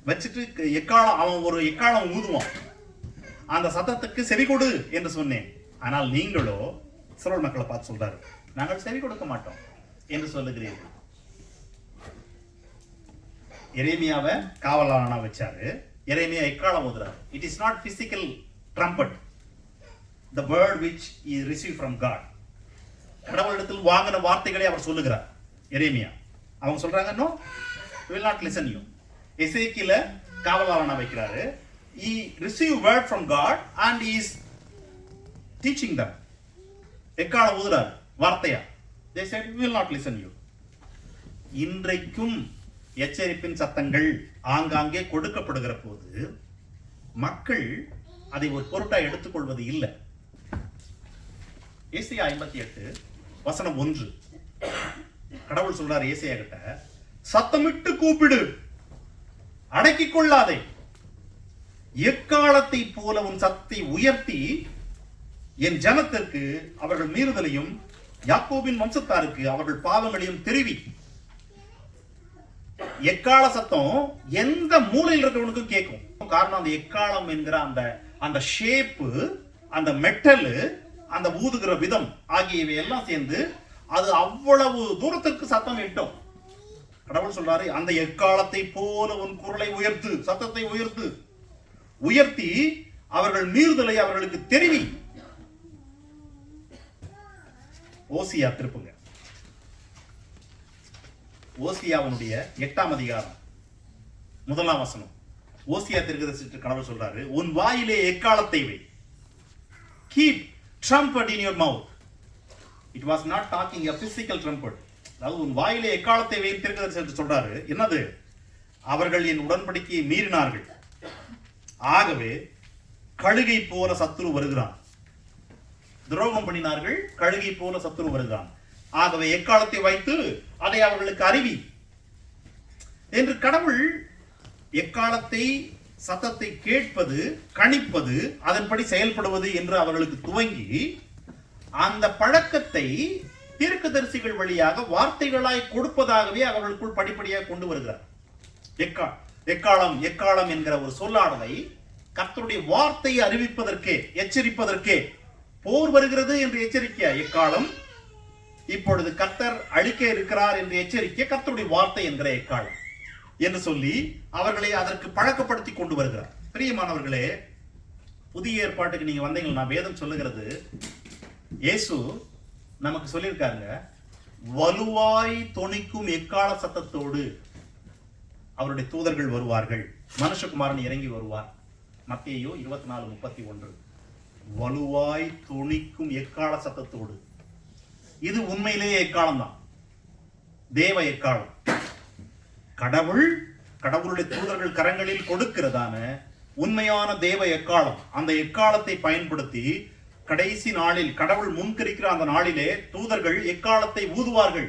வச்சுட்டு எக்காலம், அவன் ஒரு எக்காலம் ஊதுவான், அந்த சத்தத்துக்கு செவி கொடு என்று சொன்னேன். ஆனால் நீங்களோ, இஸ்ரவேல் மக்களை பார்த்து சொல்றாரு, நாங்கள் செவி கொடுக்க மாட்டோம் என்று சொல்லுகிறீர்கள். எரேமியாவை காவலாளனா வச்சாரு. எரேமியா எக்காலம் ஊதுறாரு. It is not physical trumpet, the word which he received from God. கடவுளிடத்தில் வாங்கின வார்த்தைகளை அவர் சொல்லுகிறார். எரேமியா அவங்க சொல்றாங்க, no, we will not listen you. எசேக்கியேல காவலாளனா வைக்கிறாரு. He received word from God and he is teaching them. எக்காலம் ஊதுறார் வார்த்தையா. They said, we will not listen you. இன்றைக்கும் எச்சரிப்பின் சத்தங்கள் ஆங்காங்கே கொடுக்கப்படுகிற போது மக்கள் அதை ஒரு பொருட்டா எடுத்துக்கொள்வது இல்லை. ஏசாயா 58 வசனம் 1 கடவுள் சொல்றார் ஏசாயா கிட்ட, சத்தமிட்டு கூப்பிடு, அடக்கிக் கொள்ளாதே, எக்காலத்தை போல உன் சத்தத்தை உயர்த்தி என் ஜனத்திற்கு அவர்கள் மீறுதலையும் யாக்கோபின் வம்சத்தாருக்கு அவர்கள் பாவங்களையும் தெரிவி. எக்கால சத்தம் எந்த மூலையில் இருக்கிறவனுக்கும் கேட்கும். காரணம் அந்த எக்காலம் என்கிற அந்த ஷேப்பு, அந்த மெட்டல், அந்த ஊதுகிற விதம் ஆகியவை எல்லாம் சேர்ந்து அது அவ்வளவு தூரத்திற்கு சத்தம் எட்டும். கடவுள் சொல்றாரு, அந்த எக்காலத்தை போல உன் குரலை உயர்த்து, சத்தத்தை உயர்த்தி அவர்கள் மீறுதலை அவர்களுக்கு தெரிவி. ஓசியா திருப்புங்க. ஓசியாவுடைய 8ஆம் அதிகாரம் 1ஆம் வசனம். ஓசியா தீர்க்கதரிசி கடவுள் சொல்றாரு, உன் வாயிலே எக்காலத்தை வை. Keep trumpet in your mouth. It was not talking a physical trumpet. அதாவது உன் வாயிலே எக்காலத்தை வை தீர்க்கதரிசி சொல்றாரு. என்னது? அவர்கள் என் உடன்படிக்கையை மீறினார்கள். ஆகவே கழுகை போல சத்துரு வருகிறான். துரோகம் பண்ணினார்கள், கழுகை போல சத்துரு வருகிறான். ஆகவே எக்காலத்தை வைத்து அதை அவர்களுக்கு அறிவி என்று கடவுள் எக்காலத்தை சத்தத்தை கேட்பது, கணிப்பது, அதன்படி செயல்படுவது என்று அவர்களுக்கு துவங்கி அந்த பழக்கத்தை தீர்க்கதரிசிகள் வழியாக வார்த்தைகளாய் கொடுப்பதாகவே அவர்களுக்குள் படிப்படியாக கொண்டு வருகிறார். எக்காலம் எக்காலம் என்கிற ஒரு சொல்லாடலை கர்த்தருடைய வார்த்தையை அறிவிப்பதற்கே, எச்சரிப்பதற்கே, போர் வருகிறது என்று எச்சரிக்க எக்காலம், இப்பொழுது கர்த்தர் அழிக்க இருக்கிறார் என்று எச்சரிக்க கர்த்தருடைய வார்த்தை என்கிற எக்காலம் என்று சொல்லி அவர்களை அதற்கு பழக்கப்படுத்தி கொண்டு வருகிறார். பிரியமானவர்களே, புதிய ஏற்பாட்டுக்கு நீங்க வந்தீங்கன்னா வேதம் சொல்லுகிறது, இயேசு நமக்கு சொல்லியிருக்காங்க, வலுவாய் தொனிக்கும் எக்கால சத்தத்தோடு அவருடைய தூதர்கள் வருவார்கள், மனுஷகுமாரன் இறங்கி வருவார். மத்தேயு 24:31. வலுவாய் தொனிக்கும் எக்கால சத்தத்தோடு. இது உண்மையிலேயே எக்காலம் தான், தேவ எக்காலம். கடவுளுடைய தூதர்கள் கரங்களில் கொடுக்கிறதான உண்மையான தேவ எக்காலம். அந்த எக்காலத்தை பயன்படுத்தி கடைசி நாளில், கடவுள் முன்கரிக்கிற அந்த நாளிலே தூதர்கள் எக்காலத்தை ஊதுவார்கள்.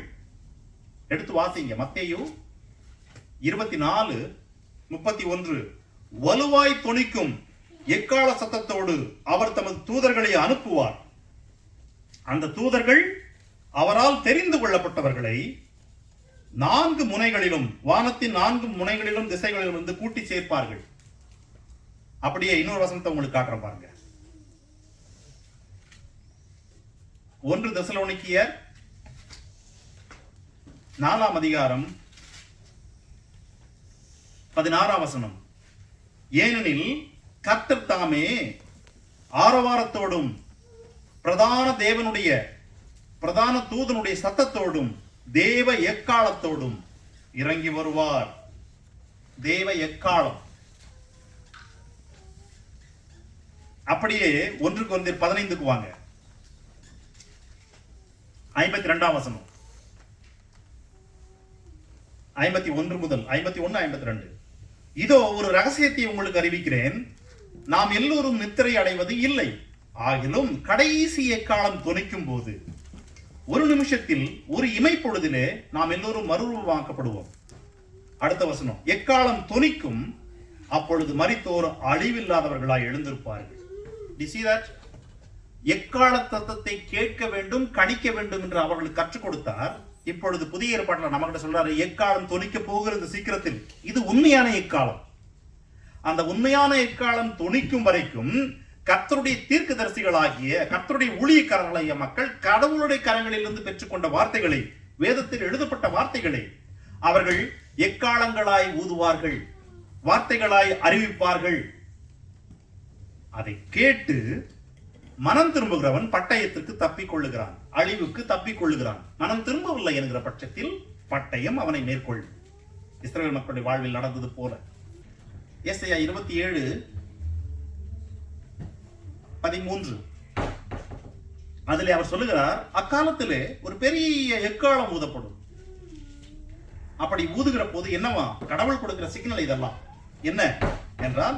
எடுத்து வாசிங்க, மத்தேயு 24:31. வலுவாய் தொனிக்கும் எக்கால சத்தத்தோடு அவர் தமது தூதர்களை அனுப்புவார். அந்த தூதர்கள் அவரால் தெரிந்து கொள்ளப்பட்டவர்களை 4 முனைகளிலும், வானத்தின் 4 முனைகளிலும் திசைகளிலும் வந்து கூட்டி சேர்ப்பார்கள். அப்படியே இன்னொரு வசனத்தை உங்களுக்கு காட்டுறேன் பாருங்க. 1 தெசலோனிக்கேயர் 4:16. ஏனெனில் கர்த்தர் தாமே ஆரவாரத்தோடும் பிரதான தூதனுடைய சத்தத்தோடும் தேவ எக்காலத்தோடும் இறங்கி வருவார். தேவ எக்காலம். அப்படியே 1 கொரிந்தியர் 15 வாங்க, 52. 51 முதல் 51, 52. இதோ ஒரு ரகசியத்தை உங்களுக்கு அறிவிக்கிறேன், நாம் எல்லோரும் நித்திரை அடைவது இல்லை, ஆகிலும் கடைசி எக்காலம் தொனிக்கும் போது ஒரு நிமிஷத்தில் ஒரு இமைப்பொழுதிலே நாம் எல்லோரும் மறுரூபமாக்கப்படுவோம். அடுத்த வசனம், எக்காலம் தொனிக்கும், அப்பொழுது மரித்தோர் அழிவில்லாதவர்களாய் எழுந்திருப்பார்கள். எக்கால தத்தத்தை கேட்க வேண்டும், கணிக்க வேண்டும் என்று அவர்களுக்கு கற்றுக் கொடுத்தார். இப்பொழுது புதிய ஏற்பாட்டில் நம்மகிட்ட சொல்றாரு, எக்காலம் தொனிக்க போகிறது சீக்கிரத்தில். இது உண்மையான எக்காலம். அந்த உண்மையான எக்காலம் தொனிக்கும் வரைக்கும் கர்த்தருடைய தீர்க்கதரிசிகளாகிய, கர்த்தருடைய ஊழியக்காரர்களாகிய மக்கள் கடவுளுடைய கரங்களிலிருந்து பெற்றுக்கொண்ட வார்த்தைகளை, வேதத்தில் எழுதப்பட்ட வார்த்தைகளை அவர்கள் எக்காலங்களாய் ஊதுவார்கள், வார்த்தைகளாய் அறிவிப்பார்கள். அதை கேட்டு மனம் திரும்புகிறவன் பட்டயத்திற்கு தப்பிக் கொள்ளுகிறான், அழிவுக்கு தப்பிக் கொள்ளுகிறான். மனம் திரும்பவில்லை என்கிற பட்சத்தில் பட்டயம் அவனை மேற்கொள்ளும். இஸ்ரவேல் மக்களுடைய வாழ்வில் நடந்தது போல. ஏசாயா 27:13. அதிலே அவர் சொல்லுகிறார், அக்காலத்திலே ஒரு பெரிய எக்காலம் ஊதப்படும். அப்படி ஊதுகிற போது என்னவா? கடவுள் கொடுக்கிற சிக்னல் இதெல்லாம். என்ன என்றால்,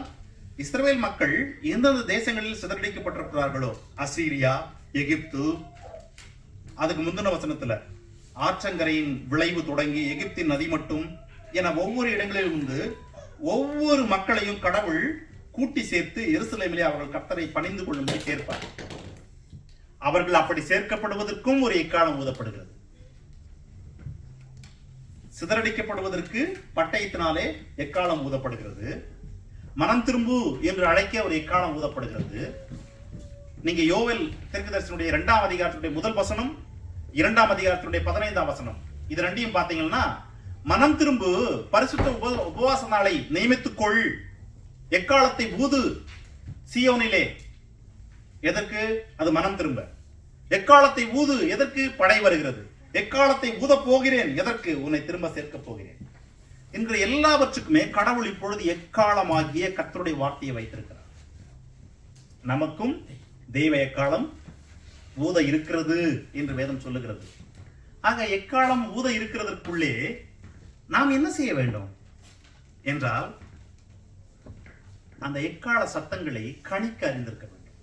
இஸ்ரவேல் மக்கள் எந்தெந்த தேசங்களில் சிதறடிக்கப்பட்டிருக்கிறார்களோ, அசீரியா, எகிப்து, அதுக்கு முந்தின வசனத்துல ஆற்றங்கரையின் விளைவு தொடங்கி எகிப்தின் நதி மட்டும் என ஒவ்வொரு இடங்களிலிருந்து ஒவ்வொரு மக்களையும் கடவுள் கூட்டி சேர்த்து எருசலேமிலே அவர்கள் கர்த்தரை பணிந்து கொள்ளும்படி சேர்ப்பார். அவர்கள் அப்படி சேர்க்கப்படுவதற்கும் ஒரு எக்காலம் ஊதப்படுகிறது. சிதறடிக்கப்படுவதற்கு பட்டயத்தினாலே எக்காலம் ஊதப்படுகிறது. மனம் திரும்பு என்று அழைக்க ஒரு எக்காலம் ஊதப்படுகிறது. நீங்க யோவேல் தீர்க்கதரிசனுடைய 2ஆம் அதிகாரத்துடைய முதல் வசனம், 2ஆம் அதிகாரத்துடைய 15ஆம் வசனம், இது ரெண்டையும் பார்த்தீங்கன்னா, மனம் திரும்பு, பரிசுத்த உபவாச நாளை நியமித்துக்கொள், எக்காலத்தை ஊது சீயோனிலே. எதற்கு? அது மனம் திரும்ப. எக்காலத்தை ஊது எதற்கு? படை வருகிறது. எக்காலத்தை ஊத போகிறேன் எதற்கு? உன்னை திரும்ப சேர்க்க போகிறேன் என்கிற எல்லாவற்றுக்குமே கடவுள் இப்பொழுது எக்காலமாகிய கர்த்தருடைய வார்த்தையை வைத்திருக்கிறார். நமக்கும் தெய்வ எக்காலம் ஊத இருக்கிறது என்று வேதம் சொல்லுகிறது. ஆக எக்காலம் ஊத இருக்கிறதற்குள்ளே நாம் என்ன செய்ய வேண்டும்? என்றால் அந்த எக்கால சத்தங்களை கணிக்க அறிந்திருக்க வேண்டும்.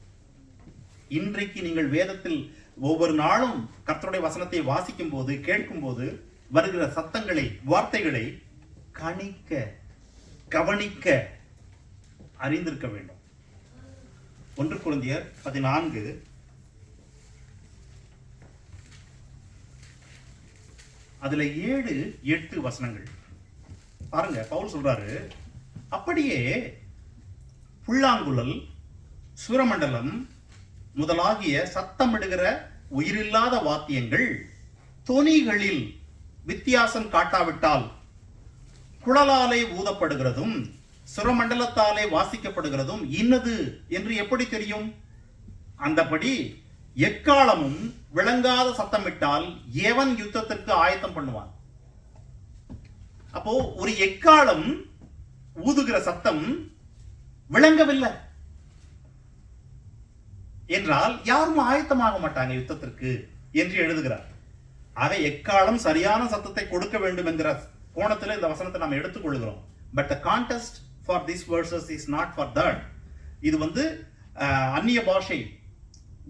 இன்றைக்கு நீங்கள் வேதத்தில் ஒவ்வொரு நாளும் கர்த்தருடைய வசனத்தை வாசிக்கும் போது, கேட்கும் போது வருகிற சத்தங்களை, வார்த்தைகளை கணிக்க, கவனிக்க அறிந்திருக்க வேண்டும். 1 கொரிந்தியர் 14 அதுல 7, 8 வசனங்கள் பாருங்க. பவுல் சொல்றாரு, அப்படியே புல்லாங்குழல், சுரமண்டலம் முதலாகிய சத்தமிடுகிற உயிரில்லாத வாத்தியங்கள் தொனிகளில் வித்தியாசம் காட்டாவிட்டால் குழலாலே ஊதப்படுகிறதும் சுரமண்டலத்தாலே வாசிக்கப்படுகிறதும் இன்னது என்று எப்படி தெரியும்? அந்தபடி எக்காலமும் விளங்காத சத்தமிட்டால் எவன் யுத்தத்திற்கு ஆயத்தம் பண்ணுவான்? அப்போ ஒரு எக்காலம் ஊதுகிற சத்தம் விளங்கவில்லை என்றால் யாரும் ஆயத்தமாக மாட்டாங்க யுத்தத்திற்கு என்று எழுதுகிறார். ஆக எக்காலம் சரியான சத்தத்தை கொடுக்க வேண்டும் என்கிற கோணத்தில் இந்த வசனத்தை நாம் எடுத்துக்கொள்கிறோம். But the context for these verses is not for that. இது அந்நிய பாஷை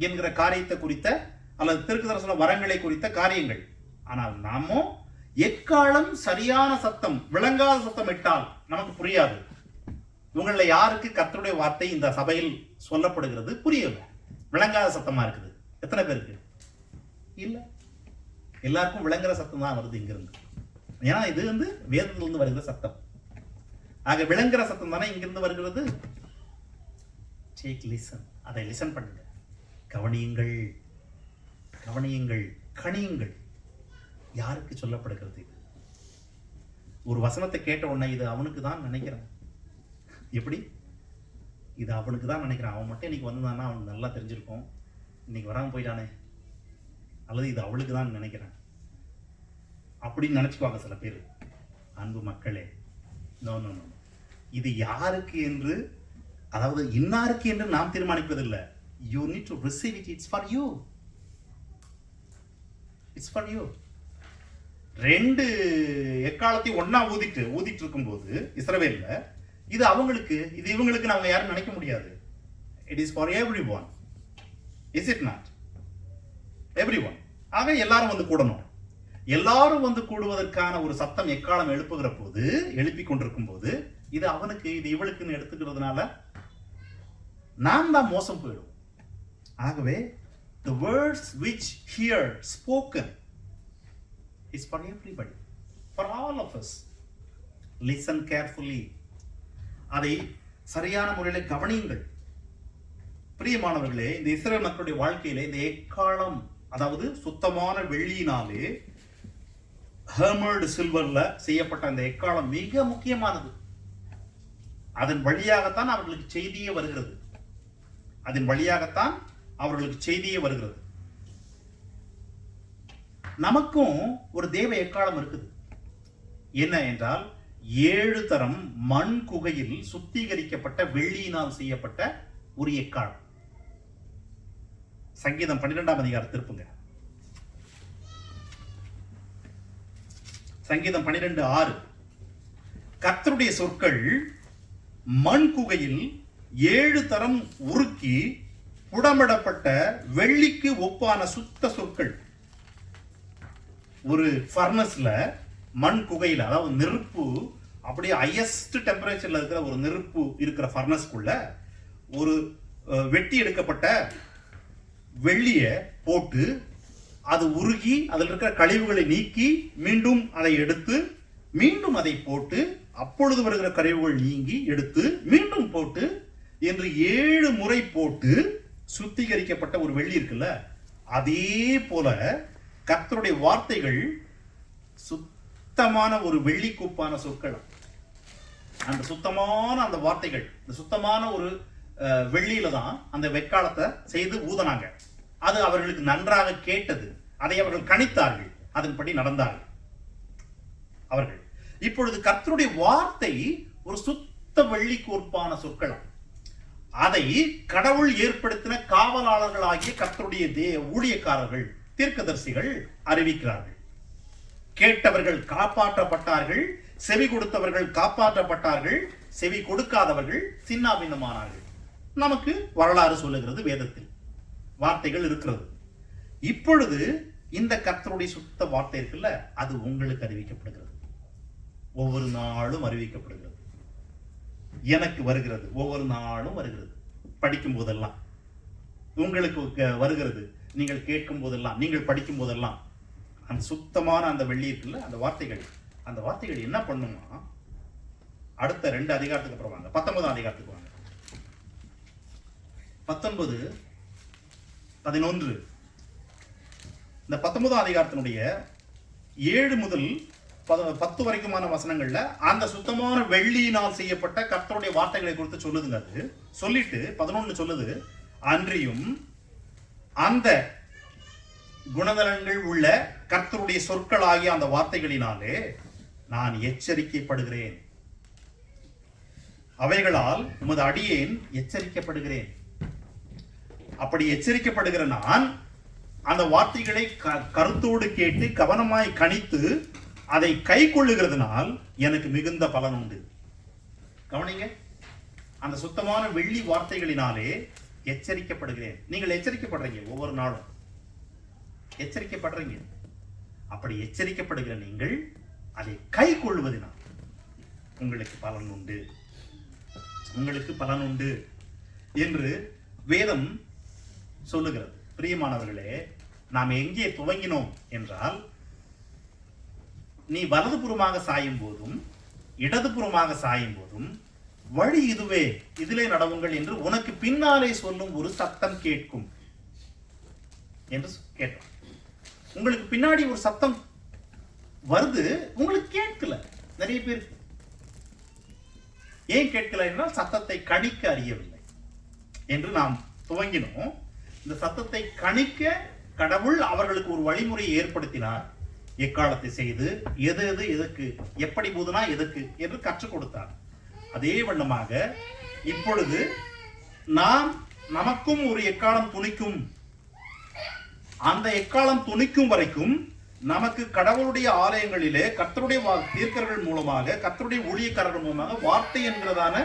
என்கிற காரியத்தை குறித்த அல்லது தீர்க்கதரிசன வரங்களை குறித்த காரியங்கள். ஆனால் நாமோ எக்காலம் சரியான சத்தம், விளங்காத சத்தம் இட்டால் நமக்கு புரியாது. உங்கள யாருக்கு கர்த்தருடைய வார்த்தை இந்த சபையில் சொல்லப்படுகிறது புரியல, விளங்காத சத்தமா இருக்குது? எத்தனை பேருக்கு இல்ல? எல்லாருக்கும் விளங்குற சத்தம் தான் வருது இங்கிருந்து. ஏன்னா இது வேதத்திலிருந்து வருகிற சத்தம். ஆக விளங்குற சத்தம் தானே இங்கிருந்து வருகிறது. டேக் லிசன், அதை லிசன் பண்ணுங்க, கவனியுங்கள், கவனியுங்கள், கணியுங்கள். யாருக்கு சொல்லப்படுகிறது இது? ஒரு வசனத்தை கேட்ட உடனே இது அவனுக்கு தான் நினைக்கிறான். எப்படி? இது அவனுக்கு தான் நினைக்கிறான். அவன் மட்டும் இன்னைக்கு வந்தானா அவனுக்கு நல்லா தெரிஞ்சிருக்கும், இன்னைக்கு வராமல் போயிட்டானே, அல்லது இது அவளுக்கு தான் நினைக்கிறான் அப்படின்னு நினைச்சுக்குவாங்க சில பேர். அன்பு மக்களே, நோ நோ நோ, இது யாருக்கு என்று, அதாவது இன்னாருக்கு என்று நாம் தீர்மானிப்பதில்லை. You need to receive it. It's for you. It's for you. 2 எக்காலத்தையும் ஒன்னா ஊதிட்டு இருக்கும்போது இஸ்ரவேல்ல இது அவங்களுக்கு, இது இவங்களுக்கு நாம யாரும் நினைக்க முடியாது. It is for everyone. Is it not? Everyone. ஆக எல்லாரும் கூடணும். எல்லாரும் கூடுவதற்கான ஒரு சத்தம் எக்காலம் எழுப்பி கொண்டிருக்கும் போது இது அவனுக்கு, இது இவளுக்குன்னு எடுத்துக்கிறதுனால நாம் தான் மோசம் போயிடும். ஆகவே the words which here spoken is for everybody, for all of us. Listen carefully. அதை சரியான முறையில் கவனியுங்கள். பிரியமானவர்களே, இந்த இஸ்ரவேல் மக்களுடைய வாழ்க்கையிலே இந்த எக்காலம், அதாவது சுத்தமான வெள்ளியினாலே ஹெர்மர்டு சில்வர்ல செய்யப்பட்ட அந்த எக்காலம் மிக முக்கியமானது. அதன் வழியாகத்தான் அவர்களுக்கு செய்தியே வருகிறது. அதன் வழியாகத்தான் அவர்களுக்கு செய்தியே வருகிறது. நமக்கும் ஒரு தேவ எக்காலம் இருக்குது. என்ன என்றால் 7 தரம் மண் குகையில் சுத்திகரிக்கப்பட்ட வெள்ளியினால் செய்யப்பட்ட ஒரு எக்காலம். சங்கீதம் 12ஆம் அதிகாரம் திருப்புங்க. சங்கீதம் 12:6. கர்த்தருடைய சொற்கள் மண் குகையில் 7 தரம் உருக்கி புடமிடப்பட்ட வெள்ளிக்கு ஒப்பான சுத்த சொற்கள். ஒரு ஃபர்னஸ்ல, மண் குகையில், அதாவது நெருப்பு அப்படியே ஹையஸ்ட் டெம்பரேச்சர்ல இருக்கிற ஒரு நெருப்பு இருக்கிற ஃபர்னஸ்குள்ள ஒரு வெட்டி எடுக்கப்பட்ட வெள்ளிய போட்டு அது உருகி அதில் இருக்கிற கழிவுகளை நீக்கி மீண்டும் அதை எடுத்து மீண்டும் அதை போட்டு அப்பொழுது வருகிற கழிவுகள் நீங்கி எடுத்து மீண்டும் போட்டு என்று 7 முறை போட்டு சுத்திகரிக்கப்பட்ட ஒரு வெள்ளி இருக்குல்ல, அதே போல கர்த்தருடைய வார்த்தைகள் சுத்தமான ஒரு வெள்ளி கூப்பான சொற்கள். அந்த சுத்தமான அந்த வார்த்தைகள், இந்த சுத்தமான ஒரு வெள்ளியில தான் அந்த வெக்காலத்தை செய்து ஊதனாங்க. அது அவர்களுக்கு நன்றாக கேட்டது. அதை அவர்கள் கணித்தார்கள், அதன்படி நடந்தார்கள் அவர்கள். இப்பொழுது கர்த்தருடைய வார்த்தை ஒரு சுத்த வெள்ளி கூர்ப்பான சொற்களம். அதை கடவுள் ஏற்படுத்தின காவலாளர்களாகிய கர்த்தருடைய ஊழியக்காரர்கள், தீர்க்கதரிசிகள் அறிவிக்கிறார்கள். கேட்டவர்கள் காப்பாற்றப்பட்டார்கள், செவி கொடுத்தவர்கள் காப்பாற்றப்பட்டார்கள், செவி கொடுக்காதவர்கள் சின்னாபின்னமானார்கள். நமக்கு வரலாறு சொல்லுகிறது, வேதத்தில் வார்த்தைகள் இருக்கிறது. இப்பொழுது இந்த கர்த்தருடைய சுத்த வார்த்தை இருக்குல்ல, அது உங்களுக்கு அறிவிக்கப்படுகிறது. ஒவ்வொரு நாளும் அறிவிக்கப்படுகிறது. எனக்கு வருகிறது, ஒவ்வொரு நாளும் வருகிறது. படிக்கும் போதெல்லாம் உங்களுக்கு வருகிறது, நீங்கள் கேட்கும் போதெல்லாம், நீங்கள் படிக்கும் போதெல்லாம் அந்த சுத்தமான அந்த வெள்ளி இருக்குல்ல, அந்த வார்த்தைகள் என்ன பண்ணுமா? அடுத்த 2 அதிகாரத்துக்கு அப்புறம் வாங்க, 19ஆம் அதிகாரத்துக்கு வாங்க. 19, 11. இந்த 19ஆம் அதிகாரத்தினுடைய 7 முதல் 10 வரைக்குமான வசனங்கள்ல அந்த சுத்தமான வெள்ளியினால் செய்யப்பட்ட கர்த்தருடைய வார்த்தைகளை குறித்து சொல்லுதுங்க. அது சொல்லிட்டு 11 சொல்லுது, அன்றியும் அந்த குணநலன்கள் உள்ள கர்த்தருடைய சொற்களாகிய அந்த வார்த்தைகளினாலே நான் எச்சரிக்கைப்படுகிறேன். அவைகளால் உமது அடியேன் எச்சரிக்கப்படுகிறேன். அப்படி எச்சரிக்கப்படுகிற நான் அந்த வார்த்தைகளை கருத்தோடு கேட்டு கவனமாய் கணித்து அதை கை கொள்ளுகிறதுனால் எனக்கு மிகுந்த பலன் உண்டு. கவனிங்க, அந்த சுத்தமான வெள்ளி வார்த்தைகளினாலே எச்சரிக்கப்படுகிறேன். நீங்கள் எச்சரிக்கப்படுறீங்க, ஒவ்வொரு நாளும் எச்சரிக்கப்படுறீங்க. அப்படி எச்சரிக்கப்படுகிற நீங்கள் அதை கை கொள்வதனால் உங்களுக்கு பலன் உண்டு, உங்களுக்கு பலன் உண்டு என்று வேதம் சொல்லுகிறது. பிரியமானவர்களே, நாம் எங்கே துவங்கினோம் என்றால், நீ வலதுபுறமாக சாயும் போதும் இடதுபுறமாக சாயும் போதும் வழி இதுவே, இதிலே நடவுங்கள் என்று உனக்கு பின்னாலே சொல்லும் ஒரு சத்தம் கேட்கும் என்று கேட்டோம். உங்களுக்கு பின்னாடி ஒரு சத்தம் வருது, உங்களுக்கு கேட்கல. நிறைய பேர் ஏன் கேட்கல என்றால் சத்தத்தை கணிக்க அறியவில்லை என்று நாம் துவங்கினோம். இந்த சத்தத்தை கணிக்க கடவுள் அவர்களுக்கு ஒரு வழிமுறையை ஏற்படுத்தினார். எக்காலத்தை செய்து எது எது எதுக்கு, எப்படி போதுனா எதுக்கு என்று கற்றுக் கொடுத்தார். அதே வண்ணமாக இப்பொழுது நமக்கும் ஒரு எக்காலம் துணிக்கும். அந்த எக்காலம் துணிக்கும் வரைக்கும் நமக்கு கடவுளுடைய ஆலயங்களிலே கர்த்தருடைய தீர்க்கர்கள் மூலமாக, கர்த்தருடைய ஊழியக்காரர்கள் மூலமாக வார்த்தை என்கிறதான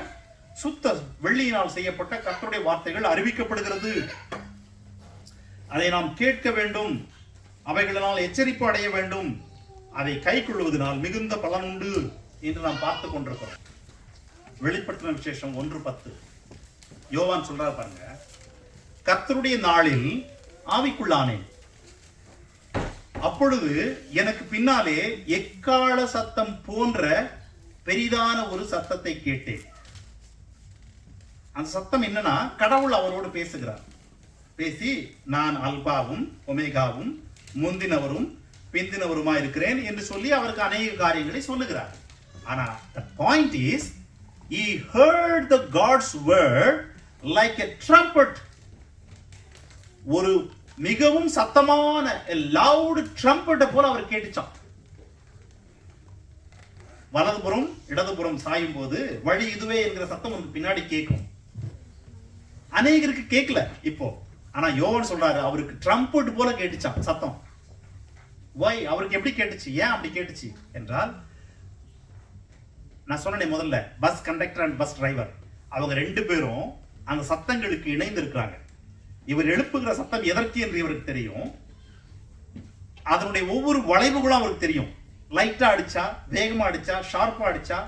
சுத்த வெள்ளியினால் செய்யப்பட்ட கர்த்தருடைய வார்த்தைகள் அறிவிக்கப்படுகிறது. அதை நாம் கேட்க வேண்டும், அவைகளினால் எச்சரிப்பு அடைய வேண்டும். அதை கை கொள்வதனால் மிகுந்த பலன் உண்டு என்று நாம் பார்த்து கொண்டிருக்கிறோம். வெளிப்படுத்தின விசேஷம் 1:10 யோவான் சொல்றார் பாருங்க, கர்த்தருடைய நாளில் ஆவிக்குள்ளானேன், அப்பொழுது எனக்கு பின்னாலே எக்கால சத்தம் போன்ற பெரிதான ஒரு சத்தத்தை கேட்டேன். அந்த சத்தம் என்னன்னா, கடவுள் அவரோடு பேசுகிறார். பேசி, நான் அல்பாவும் ஒமேகாவும் முந்தினவரும் பிந்தினவருமா இருக்கிறேன் என்று சொல்லி அவருக்கு அநேக காரியங்களை சொல்லுகிறார். ஆனா the point is, he heard the God's word like a trumpet. ஒரு மிகவும் சத்தமான loud trumpet போல அவர் கேட்டுச்சான். வலதுபுறம் இடதுபுறம் சாயும் போது வழி இதுவே என்கிற சத்தம் வந்து பின்னாடி கேட்கும். அநேகருக்கு கேட்கல இப்போ. ஆனா யோவான் சொல்றாரு, அவருக்கு ட்ரம்பட் போல கேட்டுச்சான் சத்தம். வை, அவருக்கு எப்படி கேட்டுச்சு, ஏன் அப்படி கேட்டுச்சு என்றால், நான் சொன்னேன் முதல்ல, bus conductor and bus driver அவங்க 2 பேரும் அந்த சத்தங்களுக்கு இணைந்து இருக்கிறாங்க. இவர் எழுப்புகிற சத்தம் எதற்கு என்று இவருக்கு தெரியும். அதனுடைய ஒவ்வொரு வளைவுகளும் அவருக்கு தெரியும். லைட்டா அடிச்சா, வேகமா அடிச்சா, ஷார்ப்பா அடிச்சா,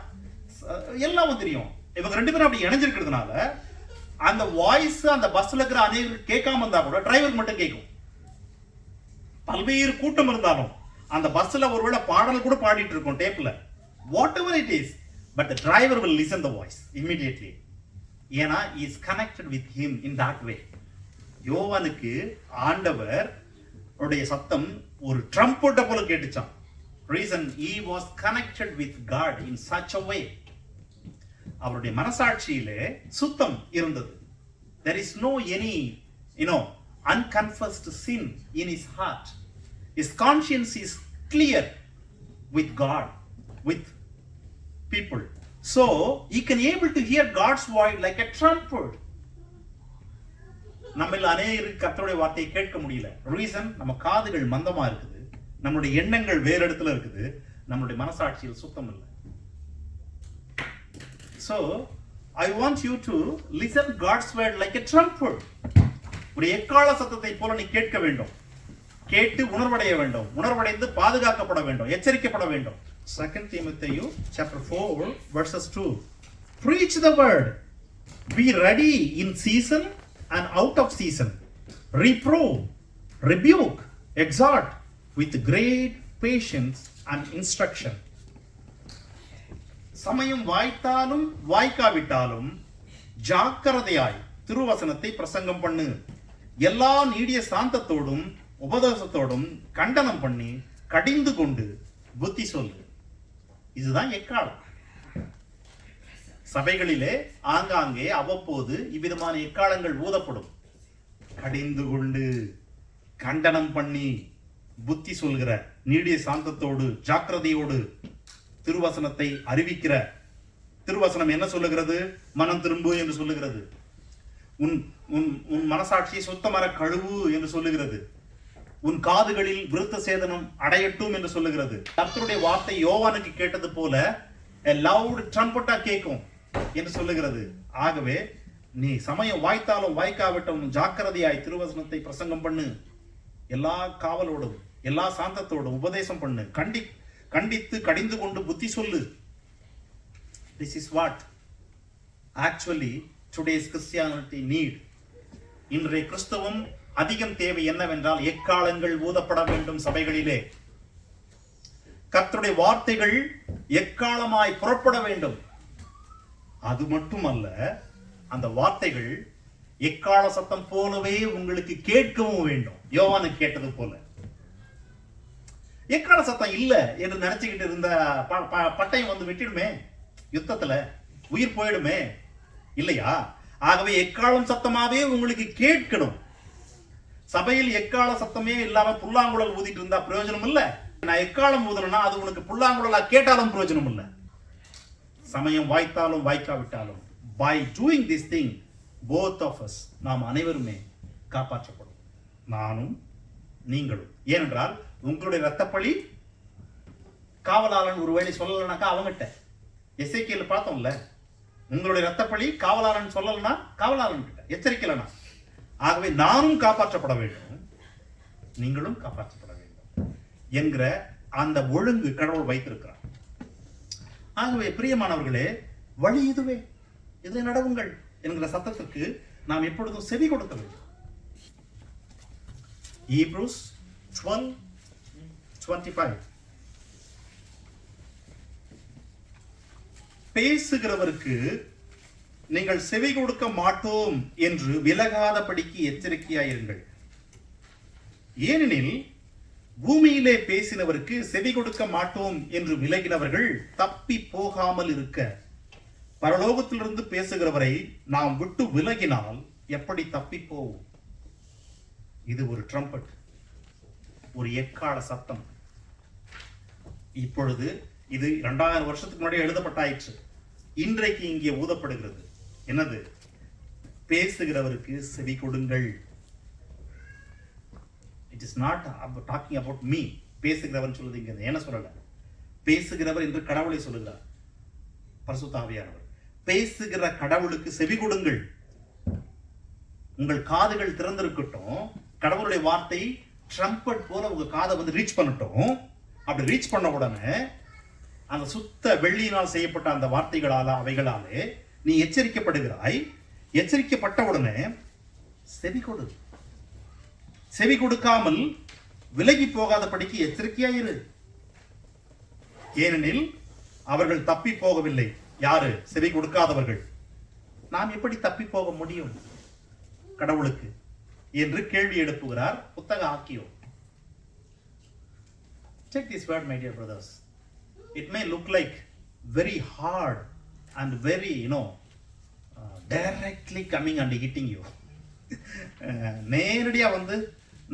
எல்லாமும் தெரியும். இவங்க 2 பேரும் அப்படி இணைஞ்சிருக்கிறதுனால அந்த வாய்ஸ் அந்த பஸ்ல இருக்கிற அநேகருக்கு கேட்காம இருந்தா கூட டிரைவருக்கு மட்டும் கேட்கும். பல்வேறு கூட்டம் இருந்தாலும் அந்த பஸ்ல ஒருவேளை பாடல் கூட பாடிட்டு இருக்கும் டேப்ல, whatever it is, but the driver will listen the voice immediately. ஏனா he is connected with him in that way. யோவானுக்கு ஆண்டவர் உடைய சத்தம் ஒரு ட்ரம்பட் போல கேட்டுச்சான். reason he was connected with God in such a way. அவருடைய மனசாட்சியிலே சுத்தம் இருந்தது. there is no any unconfessed sin in his heart. His conscience is clear with God, with people, so he can able to hear God's voice like a trumpet. நம்மள அநேகருக்கு கர்த்தருடைய வார்த்தையை கேட்க முடியல. Reason, நம்ம காதுகள் மந்தமா இருக்குது, நம்மளுடைய எண்ணங்கள் வேற இடத்துல இருக்குது, நம்மளுடைய மனசாட்சியில் சுத்தம் இல்லை. So I want you to listen God's word like a trumpet. ஒரு எக்காள சத்தத்தை போல நீ கேட்க வேண்டும், கேட்டு உணர்வடைய வேண்டும், உணர்வடைந்து பாதுகாக்கப்பட வேண்டும், எச்சரிக்கப்பட வேண்டும். 2 Timothy chapter 4 verses 2. Preach the word, be ready in season and out of season, reprove, rebuke, exhort with great patience and instruction. சமயம் வாய்த்தாலும் வாய்க்காவிட்டாலும் ஜாக்கிரதையாய் திருவசனத்தை பிரசங்கம் பண்ணு, எல்லா நீடிய சாந்தத்தோடும் உபதேசத்தோடும் கண்டனம் பண்ணி கடிந்து கொண்டு புத்தி சொல்லு. இதுதான் எக்காலம். சபைகளிலே ஆங்காங்கே அவ்வப்போது இவ்விதமான எக்காலங்கள் ஊதப்படும். கடிந்து கொண்டு கண்டனம் பண்ணி புத்தி சொல்கிற, நீடிய சாந்தத்தோடு ஜாக்கிரதையோடு திருவசனத்தை அறிவிக்கிற. திருவசனம் என்ன சொல்லுகிறது? மனம் திரும்பு என்று சொல்லுகிறது. உன் உன் உன் மனசாட்சியை சுத்தமர கழுவு என்று சொல்லுகிறது. உன் காதுகளில் விருத்த சேதனம் அடையட்டும் என்று சொல்லுகிறது. கர்த்தருடைய வார்த்தை யோவானுக்கு கேட்டது போல லவுட் ட்ரம்பட்டா கேட்கும் என்று சொல்லுகிறது. ஆகவே நீ சமயம் வாய்த்தாலும் வாய்க்காவிட்டும் ஜாக்கிரதையாய் திருவசனத்தை பிரசங்கம் பண்ணு, எல்லா காவலோடும் எல்லா சாந்தத்தோடும் உபதேசம் பண்ணு, கண்டித்து கடிந்து கொண்டு புத்தி சொல்லு. This is what actually today's Christianity need. இன்றைய கிறிஸ்தவம் அதிகம் தேவை என்னவென்றால் எக்காலங்கள் ஊதப்பட வேண்டும் சபைகளிலே. கர்த்தருடைய வார்த்தைகள் எக்காலமாய் புறப்பட வேண்டும். அது மட்டுமல்ல, அந்த வார்த்தைகள் எக்கால சத்தம் போலவே உங்களுக்கு கேட்கவும் வேண்டும். யோவானுக்கு கேட்டது போல. எக்கால சத்தம் இல்ல என்று நினைச்சுக்கிட்டு இருந்த பட்டயம் வந்து வெட்டிடுமே, யுத்தத்துல உயிர் போயிடுமே இல்லையா? ஆகவே எக்காலம் சத்தமாவே உங்களுக்கு கேட்கணும். சபையில் எக்கால சத்தமே இல்லாம புல்லாங்குழல் ஊதிட்டு இருந்தா பிரயோஜனம் இல்ல. நான் எக்காலம் ஊதலனா அது உனக்கு புல்லாங்குழலா கேட்டாலும் பிரயோஜனம் இல்ல. சமயம் வாய்த்தாலும் வாய்க்காவிட்டாலும் by doing this thing both of us, நாம் அனைவருமே காப்பாற்றப்படும், நானும் நீங்களும். ஏனென்றால் உங்களுடைய ரத்தப்பழி காவலாளன் ஒருவேளை சொல்லலனாக்கா அவங்ககிட்ட எசேக்கியேல் பார்த்தோம்ல, உங்களுடைய ரத்தப்பழி காவலாளன் சொல்லலனா காவலாளன் கிட்ட எச்சரிக்கலனா. ஆகவே நானும் காப்பாற்றப்பட வேண்டும், நீங்களும் காப்பாற்றப்பட வேண்டும் என்கிற அந்த ஒழுங்கு கடவுள் வைத்திருக்கிறார். ஆகவே பிரியமானவர்களே, வழி இதுவே, இதை நடவுங்கள் என்கிற சத்தத்திற்கு நாம் எப்பொழுதும் செவி கொடுக்க வேண்டும். Hebrews 12:25 பேசுகிறவருக்கு நீங்கள் செவி கொடுக்க மாட்டோம் என்று விலகாதபடிக்கு எச்சரிக்கையாயிருங்கள். ஏனெனில் பூமியிலே பேசினவருக்கு செவி கொடுக்க மாட்டோம் என்று விலகினவர்கள் தப்பி போகாமல் இருக்க, பரலோகத்திலிருந்து பேசுகிறவரை நாம் விட்டு விலகினால் எப்படி தப்பி போவோம்? இது ஒரு ட்ரம்பட், ஒரு எக்கால சத்தம். இப்பொழுது இது 2000 வருஷத்துக்கு முன்னாடி எழுதப்பட்டாயிற்று. இன்றைக்கு இங்கே ஊதப்படுகிறது. என்னது? பேசுகிறவருக்கு செவி கொடுங்கள். It is not talking about me. பேசுகிறவன் சொல்லுது இங்க என்ன சொல்லல, பேசுகிறவர் என்று கடவுளை சொல்லுகிறார் பரிசுத்த ஆவியானவர். பேசுகிற கடவுளுக்கு செவி கொடுங்கள். உங்கள் காதுகள் திறந்திருக்கட்டும். கடவுளுடைய வார்த்தை ட்ரம்பட் போல உங்க காதை வந்து ரீச் பண்ணட்டும். அப்படி ரீச் பண்ண உடனே அந்த சுத்த வெள்ளியினால் செய்யப்பட்ட அந்த வார்த்தைகளால அவைகளாலே நீ எச்சரிக்கப்படுகிறாய். எச்சரிக்கப்பட்ட உடனே செவி கொடு. செவி கொடுக்காமல் விலகி போகாதபடிக்கு எச்சரிக்கையாயிரு. ஏனெனில் அவர்கள் தப்பி போகவில்லை. யாரு? செவி கொடுக்காதவர்கள். நாம் எப்படி தப்பி போக முடியும் கடவுளுக்கு என்று கேள்வி எழுப்புகிறார் புத்தக ஆக்கியோ. Check this word, my dear brothers. It may look like very hard and very, directly coming and hitting you. நேரடியா வந்து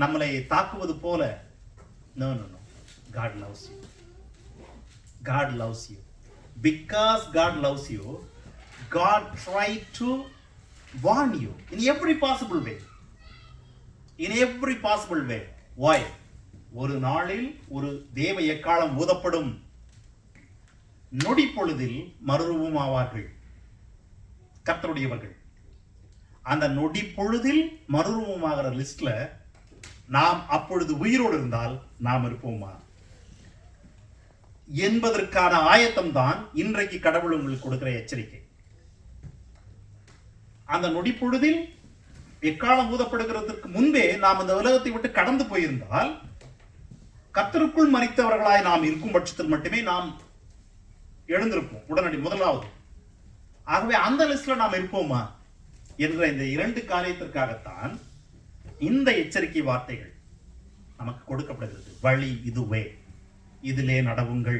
நம்மளை தாக்குவது போல. No. God loves you. God loves you. Because God loves you, God tried to warn you in every possible way. In every possible way. Why? ஒரு நாளில் ஒரு தேவ எக்காலம் ஊதப்படும். நொடி பொழுதில் மறுரூபம் ஆவார்கள். கர்த்தருடையவர்கள். அந்த நொடி பொழுதில் மறுரூபமாகிற லிஸ்ட்ல நாம் அப்பொழுது உயிரோடு இருந்தால் நாம் இருப்போமா என்பதற்கான ஆயத்தம் தான் இன்றைக்கு கடவுள் உங்களுக்கு கொடுக்கிற எச்சரிக்கை. அந்த நொடி பொழுதில் எக்காலம் ஊதப்படுகிறதுக்கு முன்பே நாம் இந்த உலகத்தை விட்டு கடந்து போயிருந்தால், கர்த்தருக்குள் மரித்தவர்களாய் நாம் இருக்கும் பட்சத்தில் மட்டுமே நாம் எழுந்திருப்போம் உடனடி முதலாவது. ஆகவே அந்த லிஸ்ட்ல நாம் இருப்போமா என்ற இந்த இரண்டு காரியத்திற்காகத்தான் இந்த எச்சரிக்கை வார்த்தைகள் நமக்கு கொடுக்கப்படுகிறது. வழி இதுவே, இதிலே நடவுங்கள்,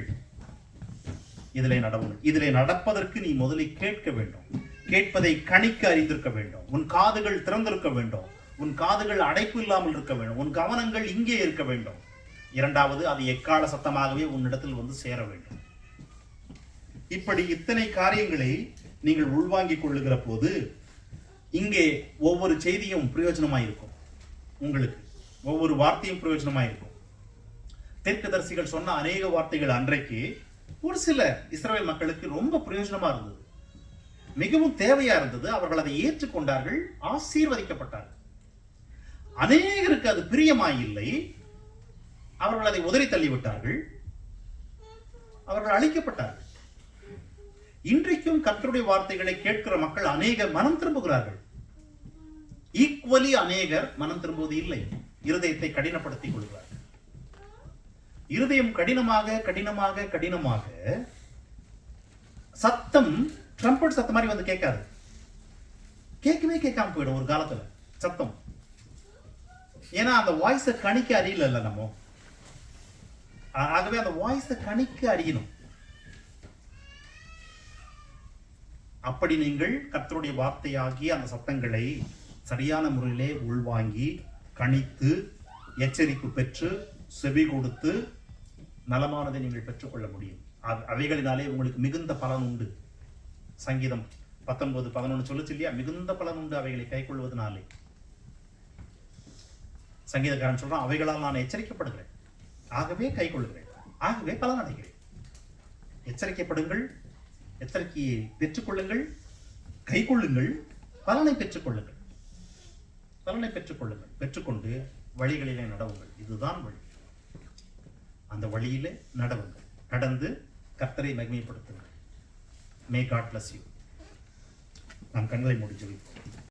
இதிலே நடவுங்கள். இதிலே நடப்பதற்கு நீ முதலில் கேட்க வேண்டும். கேட்பதை கணிக்க அறிந்திருக்க வேண்டும். உன் காதுகள் திறந்திருக்க வேண்டும். உன் காதுகள் அடைப்பு இல்லாமல் இருக்க வேண்டும். உன் கவனங்கள் இங்கே இருக்க வேண்டும். இரண்டாவது, அது எக்கால சத்தமாகவே உன்னிடத்தில் வந்து சேர வேண்டும். இப்படி இத்தனை காரியங்களை நீங்கள் உள்வாங்கிக் கொள்ளுகிற போது இங்கே ஒவ்வொரு செய்தியும் பிரயோஜனமாயிருக்கும். உங்களுக்கு ஒவ்வொரு வார்த்தையும் பிரயோஜனமாயிருக்கும். தீர்க்கதரிசிகள் சொன்ன அநேக வார்த்தைகள் அன்றைக்கு ஒரு சில இஸ்ரவேல் மக்களுக்கு ரொம்ப பிரயோஜனமா இருந்தது, மிகவும் தேவையா இருந்தது. அவர்கள் அதை ஏற்றுக்கொண்டார்கள், ஆசீர்வதிக்கப்பட்டார்கள். அநேகருக்கு அது பிரியமாயில்லை, அவர்கள் அதை உதறி தள்ளிவிட்டார்கள், அவர்கள் அழிக்கப்பட்டார்கள். இன்றைக்கும் கர்த்தருடைய வார்த்தைகளை கேட்கிற மக்கள் அநேகர் மனம் திரும்புகிறார்கள். ஈக்குவலி அநேகர் மனம் திரும்புவது இல்லை, இருதயத்தை கடினப்படுத்திக் கொள்கிறார்கள். இருதயம் கடினமாக கடினமாக கடினமாக சத்தம் ட்ரம்பட் சத்தம் மாதிரி வந்து கேட்காது. கேட்கவே கேட்காம போயிடும் ஒரு காலத்துல சத்தம். ஏன்னா அந்த வாய்ஸை கணிக்க அறியல நம்ம. ஆகவே அந்த வாய்ஸை கணிக்க அறியணும். அப்படி நீங்கள் கர்த்தருடைய வார்த்தையாகிய அந்த சத்தங்களை சரியான முறையிலே உள்வாங்கி கணித்து எச்சரிப்பு பெற்று செவி கொடுத்து நலமானதை நீங்கள் பெற்றுக்கொள்ள முடியும். அவைகளினாலே உங்களுக்கு மிகுந்த பலன் உண்டு. சங்கீதம் 19:11 சொல்லுச்சு இல்லையா, மிகுந்த பலன் உண்டு அவைகளை கை கொள்வதனாலே. சங்கீதக்காரன் சொல்றான், அவைகளால் நான் எச்சரிக்கப்படுகிறேன், ஆகவே கை கொள்கிறேன், ஆகவே பலன் அடைகிறேன். எச்சரிக்கப்படுங்கள், எச்சரிக்கையை பெற்றுக்கொள்ளுங்கள், கை கொள்ளுங்கள், பலனை பெற்றுக்கொள்ளுங்கள், பலனை பெற்றுக்கொள்ளுங்கள். பெற்றுக்கொண்டு வழிகளிலே நடவுங்கள். இதுதான் வழி. அந்த வழியிலே நடவுங்கள். நடந்து கர்த்தரை மகிமைப்படுத்துங்கள். May God bless you. நாம் கண்களை மூடி ஜெபிப்போம்.